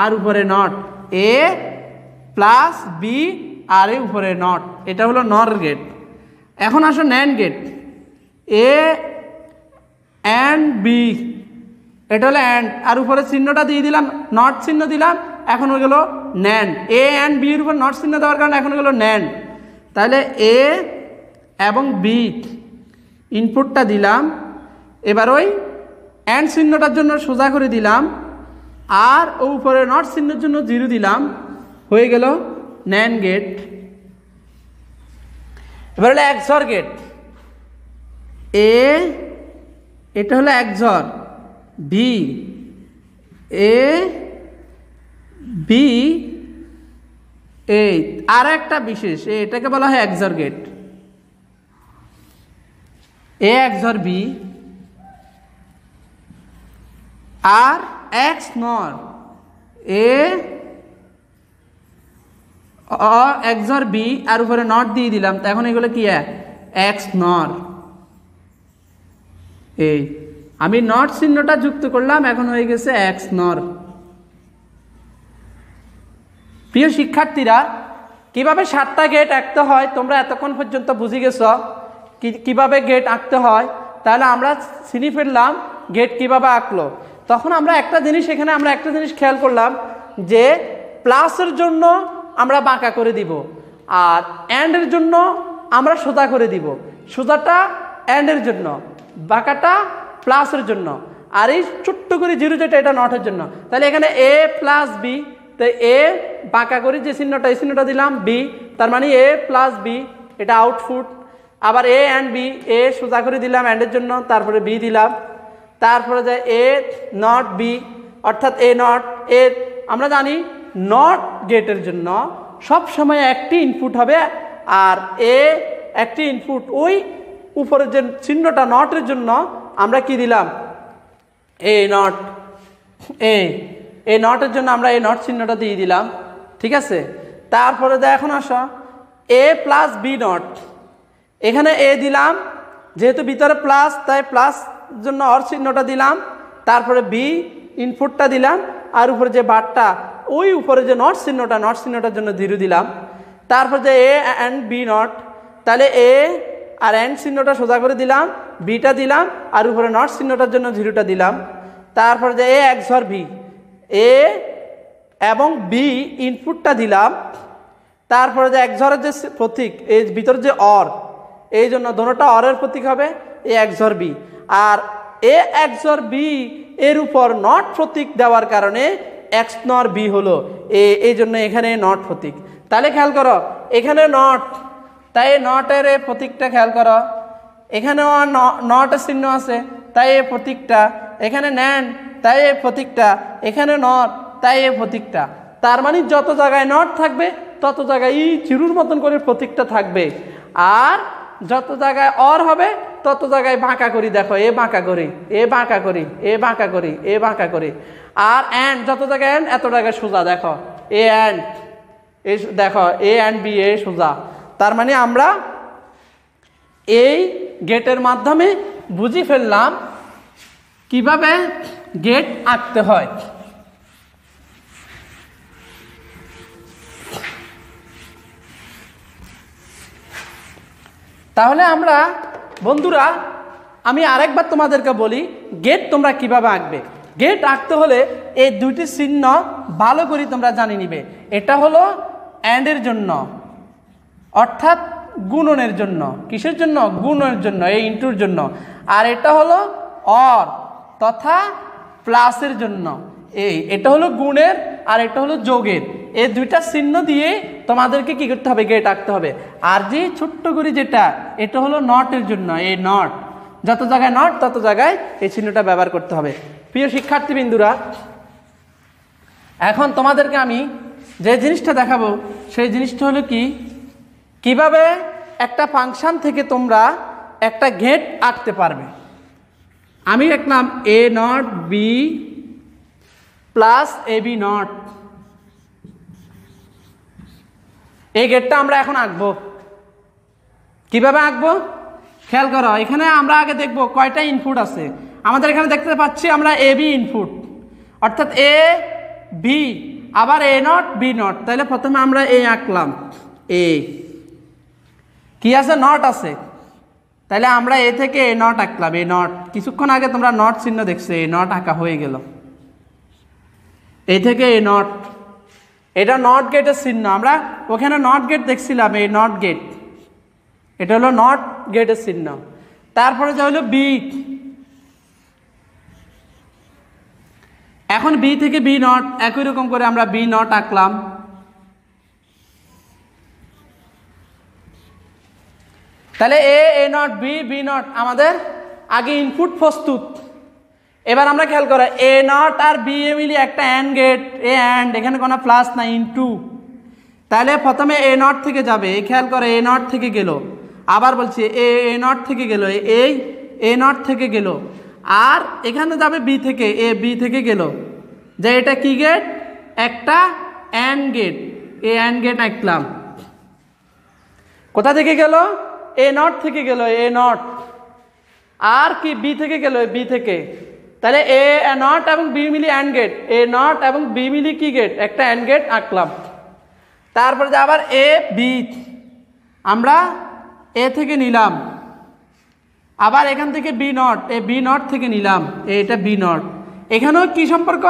আর উপরে নট, এ প্লাস বি আর এই উপরে নট। এটা হলো নর গেট। এখন আসো NAND gate, A AND B, এটা হলো অ্যান্ড, আর উপরে চিহ্নটা দিয়ে দিলাম, নট চিহ্ন দিলাম। এখন হয়ে গেল ন্যান্ড। এ অ্যান্ড বি এর উপর নট চিহ্ন দেওয়ার কারণে এখন হয়ে গেল ন্যান্ড। তাহলে এ এবং বি ইনপুটটা দিলাম, এবার ওই অ্যান্ড চিহ্নটার জন্য সোজা করে দিলাম, আর ও উপরে নট চিহ্নের জন্য জিরো দিলাম। হয়ে গেল ন্যান্ড গেট। এবার হলো এক্সর গেট, এ এটা হলো এক্সর, বি এ বি এই আর একটা বিশেষ, এটাকে বলা হয় এক্সর গেট, এ এক্সর বি আর এক্স নর, এ এক্সর বি আর উপরে নট দিয়ে দিলাম। তো এখন এগুলো কি? এক্স নর। এই আমি নট চিহ্নটা যুক্ত করলাম, এখন হয়ে গেছে এক্স নর। প্রিয় শিক্ষার্থীরা, কিভাবে 7টা গেট আঁকতে হয় তোমরা এতক্ষণ পর্যন্ত বুঝে গেছ কিভাবে গেট আঁকতে হয়। তাহলে আমরা চিনি ফেললাম গেট কিভাবে আঁকলো। তখন আমরা একটা জিনিস খেয়াল করলাম যে প্লাসের জন্য আমরা বাঁকা করে দিব, আর অ্যান্ডের জন্য আমরা সোজা করে দিব। সোজাটা অ্যান্ডের জন্য, বাঁকাটা প্লাসের জন্য, আর এই ছোট্ট করে জিরো যেটা এটা নটের জন্য। তাহলে এখানে এ প্লাস বি, তো এ বাঁকা করে যে চিহ্নটা এই চিহ্নটা দিলাম বি, তার মানে এ প্লাস বি, এটা আউটপুট। আবার এ অ্যান্ড বি, এ সোজা করে দিলাম অ্যান্ডের জন্য, তারপরে বি দিলাম, তারপরে যায় এ নট বি, অর্থাৎ এ নট। এ আমরা জানি নট গেটের জন্য সব সময় একটি ইনপুট হবে, আর এ একটি ইনপুট। ওই উপরের যে চিহ্নটা নটের জন্য আমরা কি দিলাম? এ নট। এ নটের জন্য আমরা এই নট চিহ্নটা দিয়ে দিলাম। ঠিক আছে? তারপরে এখন আসো এ প্লাস বি নট, এখানে এ দিলাম, যেহেতু ভিতরে প্লাস তাই প্লাস জন্য অর চিহ্নটা দিলাম, তারপরে বি ইনপুটটা দিলাম, আর উপরে যে বারটা ওই উপরে যে নট চিহ্নটার জন্য জিরো দিলাম। তারপর যে এ অ্যান্ড বি নট, তাহলে এ আর অ্যান্ড চিহ্নটা সোজা করে দিলাম, বিটা দিলাম, আর উপরে নট চিহ্নটার জন্য 0টা দিলাম। তারপরে যে এ XOR বি, এ এবং বি ইনপুটটা দিলাম। তারপরে যে XOR-এর যে প্রতীক, এই ভিতরে যে অর, এই জন্য দোনোটা অরের প্রতীক হবে এ XOR বি। আর এ XOR বি এর উপর নট প্রতীক দেওয়ার কারণে এক্স নর বি হলো এই জন্য এখানে নট প্রতীক। তাহলে খেয়াল করো এখানে নট, তাই নটের এই প্রতীকটা খেয়াল করো, এখানেও নটের চিহ্ন আছে তাই এই প্রতীকটা, এখানে নেন তাই এই প্রতীকটা, এখানে নট তাই এই প্রতীকটা। তার মানে যত জায়গায় নট থাকবে তত জায়গায় এই চিরুর মতন করে প্রতীকটা থাকবে, আর যত জায়গায় অর হবে তত জায়গায় বাঁকা করি, দেখো এ বাঁকা করি, এ বাঁকা করি, এ বাঁকা করি, এ বাঁকা করি। আর অ্যান্ড যত জায়গায় অ্যান্ড এত জায়গায় সোজা, দেখো এ অ্যান্ড এই, দেখো এ অ্যান্ড বি এ সোজা। তার মানে আমরা এই গেটের মাধ্যমে বুঝি ফেললাম কিভাবে গেট আঁকতে হয়। তাহলে আমরা বন্ধুরা, আমি আরেকবার তোমাদেরকে বলি গেট তোমরা কিভাবে আঁকবে। গেট আঁকতে হলে এই দুইটি চিহ্ন ভালো করে তোমরা জানি নিবে। এটা হলো অ্যান্ডের জন্য, অর্থাৎ গুণনের জন্য। কিসের জন্য? গুণনের জন্য, এই ইন্টুর জন্য। আর এটা হলো অর তথা প্লাসের জন্য। এটা হলো গুণের আর এটা হলো যোগের। এই দুইটা চিহ্ন দিয়ে তোমাদেরকে কি করতে হবে? গেট আঁকতে হবে। আর যে ছোট্ট করে যেটা, এটা হলো নটের জন্য। এই নট, যত জায়গায় নট তত জায়গায় এই চিহ্নটা ব্যবহার করতে হবে। প্রিয় শিক্ষার্থীবৃন্দুরা, এখন তোমাদেরকে আমি যে জিনিসটা দেখাবো সেই জিনিসটা হলো কিভাবে একটা ফাংশন থেকে তোমরা একটা গেট আঁকতে পারবে। আমি লিখলাম A not B plus A B not. এই গেটটা আমরা এখন আঁকবো। কিভাবে আঁকবো খেয়াল করো। এখানে আমরা আগে দেখবো কয়টা ইনপুট আছে। আমাদের এখানে দেখতে পাচ্ছি আমরা এ বি ইনপুট, অর্থাৎ এ বি, আবার এ নট বি নট। তাহলে প্রথমে আমরা এ আঁকলাম, এ কি আছে? নট আছে। তাহলে আমরা এ থেকে এ নট আঁকলাম, এ নট। কিছুক্ষণ আগে তোমরা নট চিহ্ন দেখছো, এ নট আঁকা হয়ে গেল। এই থেকে এ নট, এটা নট গেটের চিহ্ন। আমরা ওখানে নট গেট দেখছিলাম, এই নট গেট, এটা হলো নট গেটের চিহ্ন। তারপরে যা হলো বি, এখন বি থেকে বি নট, একই রকম করে আমরা বি নট আঁকলাম। তাহলে A not B B not আমাদের আগে ইনপুট প্রস্তুত। এবার আমরা খেয়াল করো A not R B A মিলি একটা অ্যান্ড গেট, এ অ্যান্ড, এখানে কোনো প্লাস না, ইনটু। তাহলে প্রথমে এ নট থেকে যাবে, এই খেয়াল করে এ নট থেকে গেল, আবার বলছি এ নট থেকে গেল, এই এ নট থেকে গেল, আর এখানে যাবে বি থেকে, এ বি থেকে গেল। যে এটা কি গেট? একটা AND gate. A and gate আঁকলাম। কোথা থেকে গেল? এ নট থেকে গেল, এ নট। আর কি? বি থেকে গেল, বি থেকে। তাহলে এ নট এবং বি মিলি অ্যান্ড গেট, এ নট এবং বি মিলি কি গেট? একটা অ্যান্ড গেট আঁকলাম। তারপরে যে আবার এ বি, আমরা এ থেকে নিলাম, আবার এখান থেকে B not, A B not থেকে নিলাম, এটা বি নট। এখানেও কি সম্পর্ক?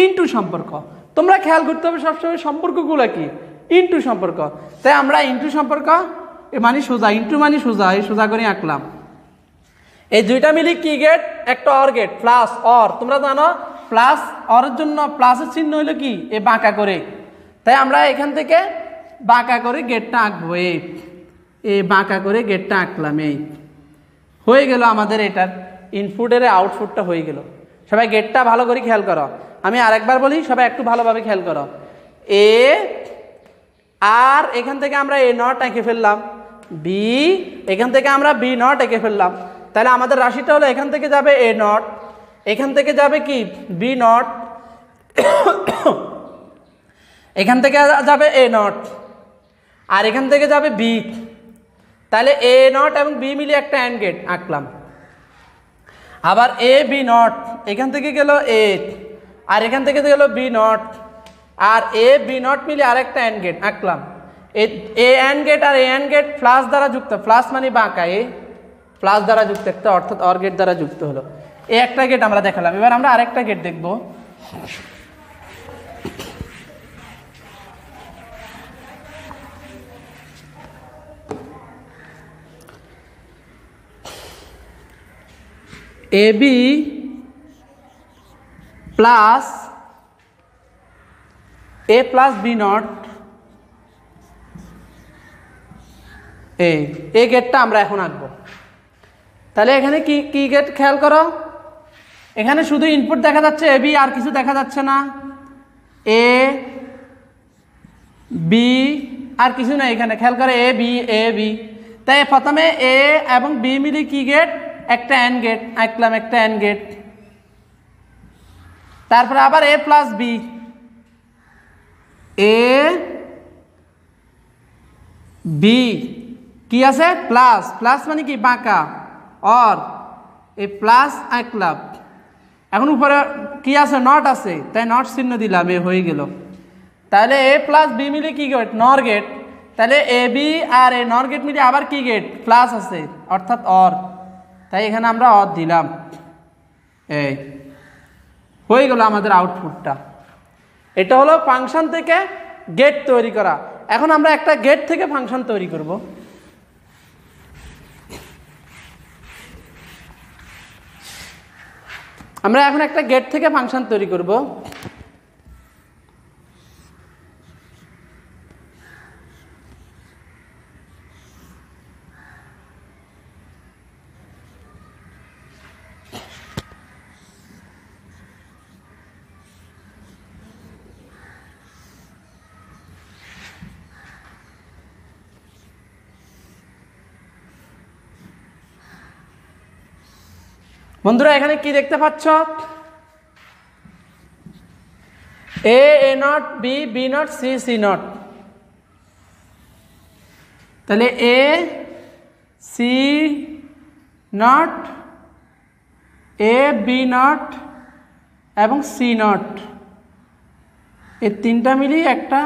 ইনটু সম্পর্ক। তোমরা খেয়াল করতে হবে সবসময় সম্পর্কগুলো কি? ইনটু সম্পর্ক। তাই আমরা ইনটু সম্পর্ক মানে সোজা, ইনটু মানে সোজা, এই সোজা করে আঁকলাম। এই দুইটা মিলি কি গেট? একটা অর গেট, প্লাস অর। তোমরা জানো প্লাস অরের জন্য প্লাসের চিহ্ন হইলো কি? এ বাঁকা করে। তাই আমরা এখান থেকে বাঁকা করে গেটটা আঁকবো, এই বাঁকা করে গেটটা আঁকলাম। এই হয়ে গেল আমাদের এটার ইনপুটের আউটপুটটা হয়ে গেল। সবাই গেটটা ভালো করে খেয়াল করো। আমি আরেকবার বলি, সবাই একটু ভালোভাবে খেয়াল করো। এ আর এখান থেকে আমরা এ নট এঁকে ফেললাম, বি এখান থেকে আমরা বি নট এঁকে ফেললাম। তাহলে আমাদের রাশিটা হলো এখান থেকে যাবে এ নট, এখান থেকে যাবে কি? বি নট, এখান থেকে যাবে এ নট, আর এখান থেকে যাবে বি। তাহলে এ নট এবং বি মিলিয়ে একটা অ্যান্ড গেট আঁকলাম। আবার এ বি নট, এখান থেকে গেল এ, আর এখান থেকে গেল বি নট, আর এ বি নট মিলিয়ে আরেকটা অ্যান্ড গেট আঁকলাম। এ অ্যান্ড গেট আর এ অ্যান্ড গেট প্লাস দ্বারা যুক্ত, প্লাস মানে বাঁকা, এ প্লাস দ্বারা যুক্ত একটা, অর্থাৎ অর গেট দ্বারা যুক্ত হলো। এই একটা গেট আমরা দেখালাম, এবার আমরা আরেকটা গেট দেখব। A B plus A plus B not, এই গেটটা আমরা এখন আঁকবো। তাহলে এখানে কি কি গেট খেয়াল করো, এখানে শুধু ইনপুট দেখা যাচ্ছে এ বি, আর কিছু দেখা যাচ্ছে না, এ বি আর কিছু না, এখানে খেয়াল করে এ বি। তাই প্রথমে এ এবং বি মিলে কি গেট, একটা অ্যান্ড গেট আঁকলাম, একটা অ্যান্ড গেট। তারপরে আবার A plus B, A B কি আছে প্লাস, প্লাস মানে কি বাঁকা, অর এই প্লাস আঁকলাম। এখন উপরে কি আছে, নট আছে, তাই নট চিহ্ন দিলাম, এ হয়ে গেল। তাহলে এ প্লাস বি মিলে কি গেট, নর গেট। তাহলে এ বি আর এ নর গেট মিলে আবার কি গেট, প্লাস আছে, অর্থাৎ অর, তাই এখানে আমরা অর দিলাম। এই হয়ে গেল আমাদের আউটপুটটা। এটা হলো ফাংশন থেকে গেট তৈরি করা। এখন আমরা একটা গেট থেকে ফাংশন তৈরি করব। আমরা এখন একটা গেট থেকে ফাংশন তৈরি করব। বন্ধুরা এখানে কি দেখতে পাচ্ছ, A not, B not, C not. তাহলে A C not, A B not এবং সি নট, এই তিনটা মিলিয়ে একটা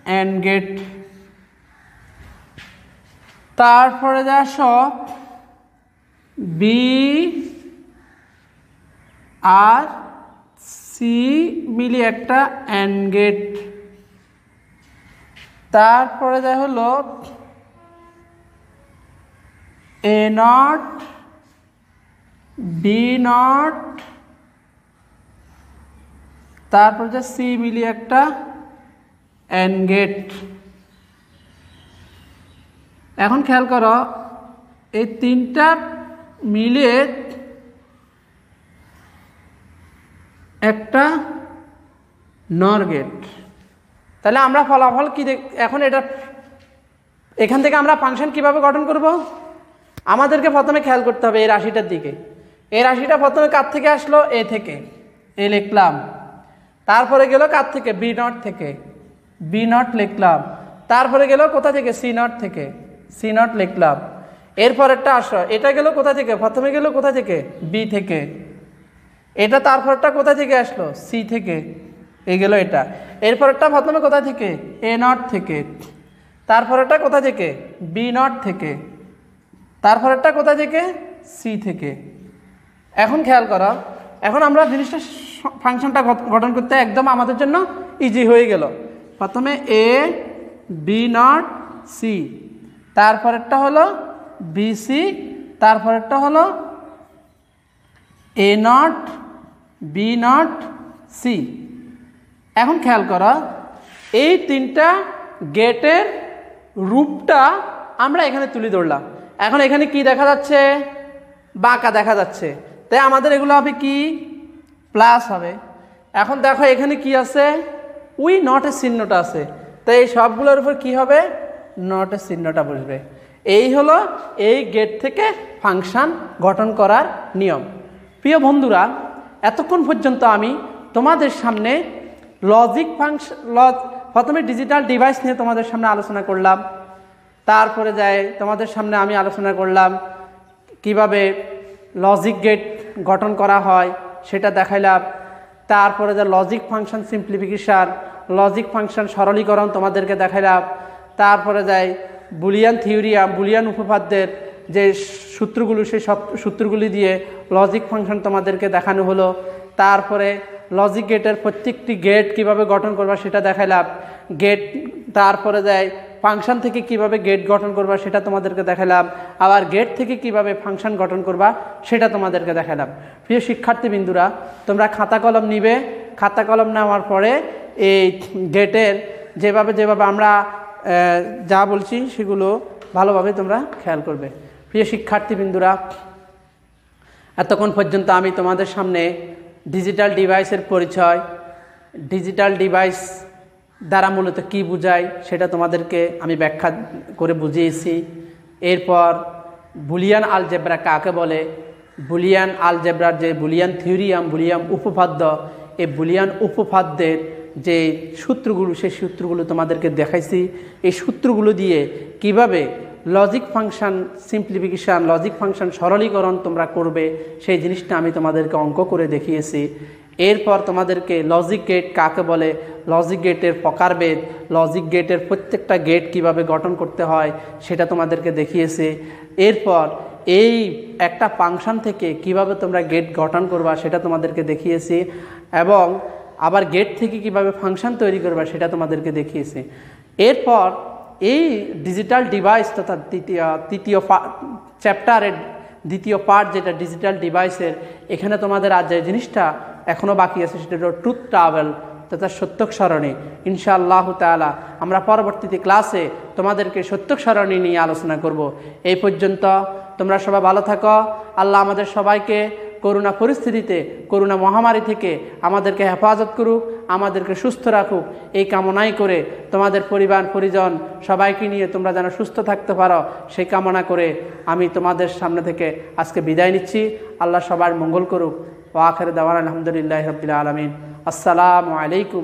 অ্যান্ড গেট। তারপরে যা সব বি আর সি মিলি একটা অ্যান্ড গেট। তারপরে যা হলো এ নট, বি নট, তারপর যে সি মিলি একটা অ্যান্ড গেট। এখন খেয়াল করো, এই তিনটা মিলে একটা নর গেট। তাহলে আমরা ফলাফল কি এখন এটা এখান থেকে আমরা ফাংশন কিভাবে গঠন করব, আমাদেরকে প্রথমে খেয়াল করতে হবে এই রাশিটার দিকে। এই রাশিটা প্রথমে কার থেকে আসলো, এ থেকে, এ লিখলাম। তারপরে গেল কার থেকে, বি নট থেকে, বি নট লিখলাম। তারপরে গেল কোথা থেকে, সি নট থেকে, সি নট লিখলাম। এরপরেরটা আসো, এটা গেল কোথা থেকে, প্রথমে গেল কোথা থেকে, বি থেকে। এটা তারপরটা কোথা থেকে আসলো, সি থেকে, এই গেল এটা। এরপরটা প্রথমে কোথা থেকে, এ নট থেকে। তারপরটা কোথা থেকে, বি নট থেকে। তারপরটা কোথা থেকে, সি থেকে। এখন খেয়াল করো, এখন আমরা জিনিসটা ফাংশনটা গঠন করতে একদম আমাদের জন্য ইজি হয়ে গেল। প্রথমে এ বি নট সি, তারপরেরটা হলো বি সি, তারপরেরটা হলো A not B not C. এখন খেয়াল করো, এই তিনটা গেটের রূপটা আমরা এখানে তুলে ধরলাম। এখন এখানে কি দেখা যাচ্ছে, বাঁকা দেখা যাচ্ছে, তাই আমাদের এগুলো হবে কি, প্লাস হবে। এখন দেখো এখানে কি আছে, উই নটের চিহ্নটা আছে, তাই এই সবগুলোর উপর কি হবে, নটের চিহ্নটা বসবে। এই হলো এই গেট থেকে ফাংশন গঠন করার নিয়ম। প্রিয় বন্ধুরা, এতক্ষণ পর্যন্ত আমি তোমাদের সামনে লজিক ফাংশন, প্রথমে ডিজিটাল ডিভাইস নিয়ে তোমাদের সামনে আলোচনা করলাম। তারপরে যায় তোমাদের সামনে আমি আলোচনা করলাম কিভাবে লজিক গেট গঠন করা হয় সেটা দেখাইলাম। তারপরে যা logic function simplification, logic function সরলীকরণ তোমাদেরকে দেখাইলাম। তারপরে যায় বুলিয়ান থিওরিয়াম, বুলিয়ান উপপাদ্যের যে সূত্রগুলো, সেই সব সূত্রগুলি দিয়ে লজিক ফাংশন তোমাদেরকে দেখানো হলো। তারপরে লজিক গেটের প্রত্যেকটি গেট কিভাবে গঠন করবা সেটা দেখাইলাম। গেট তারপরে যায় ফাংশন থেকে কিভাবে গেট গঠন করবা সেটা তোমাদেরকে দেখালাম। আবার গেট থেকে কিভাবে ফাংশন গঠন করবা সেটা তোমাদেরকে দেখালাম। প্রিয় শিক্ষার্থীবৃন্দুরা, তোমরা খাতা কলম নিবে। খাতা কলম নেওয়ার পরে এই গেটের যেভাবে আমরা যা বলছি সেগুলো ভালোভাবে তোমরা খেয়াল করবে। প্রিয় শিক্ষার্থীবৃন্দুরা, এতক্ষণ পর্যন্ত আমি তোমাদের সামনে ডিজিটাল ডিভাইসের পরিচয়, ডিজিটাল ডিভাইস দ্বারা মূলত কী বোঝায় সেটা তোমাদেরকে আমি ব্যাখ্যা করে বুঝিয়েছি। এরপর বুলিয়ান আলজেব্রা কাকে বলে, বুলিয়ান আলজেব্রার যে বুলিয়ান থিওরিয়াম, বুলিয়ান উপপাদ্য, এই বুলিয়ান উপপাদ্যের যে সূত্রগুলো, সেই সূত্রগুলো তোমাদেরকে দেখাইছি। এই সূত্রগুলো দিয়ে কিভাবে logic function simplification, logic function সরলীকরণ তোমরা করবে সেই জিনিসটা আমি তোমাদেরকে অঙ্ক করে দেখিয়েছি। এরপর তোমাদেরকে লজিক গেট কাকে বলে, লজিক গেটের প্রকারভেদ, লজিক গেটের প্রত্যেকটা গেট কিভাবে গঠন করতে হয় সেটা তোমাদেরকে দেখিয়েছে। এরপর এই একটা ফাংশন থেকে কিভাবে তোমরা গেট গঠন করবা সেটা তোমাদেরকে দেখিয়েছি, এবং আবার গেট থেকে কিভাবে ফাংশন তৈরি করবা সেটা তোমাদেরকে দেখিয়েছি। এরপর এই ডিজিটাল ডিভাইস তথা তৃতীয় চ্যাপ্টারের দ্বিতীয় পার্ট যেটা ডিজিটাল ডিভাইসের, এখানে তোমাদের আজ যে জিনিসটা এখনও বাকি আছে সেটা হলো ট্রুথ ট্রাভেল তথা সত্যক সারণী। ইনশাআল্লাহ তাআলা আমরা পরবর্তীতে ক্লাসে তোমাদেরকে সত্যক সারণী নিয়ে আলোচনা করব। এই পর্যন্ত তোমরা সবাই ভালো থাকো। আল্লাহ আমাদের সবাইকে করোনা পরিস্থিতিতে, করোনা মহামারী থেকে আমাদেরকে হেফাজত করুক, আমাদেরকে সুস্থ রাখুক, এই কামনাই করে তোমাদের পরিবার পরিজন সবাইকে নিয়ে তোমরা যেন সুস্থ থাকতে পারো সেই কামনা করে আমি তোমাদের সামনে থেকে আজকে বিদায় নিচ্ছি। আল্লাহ সবার মঙ্গল করুক। ওয়া আখির দাওয়ানা আলহামদুলিল্লাহি রাব্বিল আলামিন। আসসালামু আলাইকুম।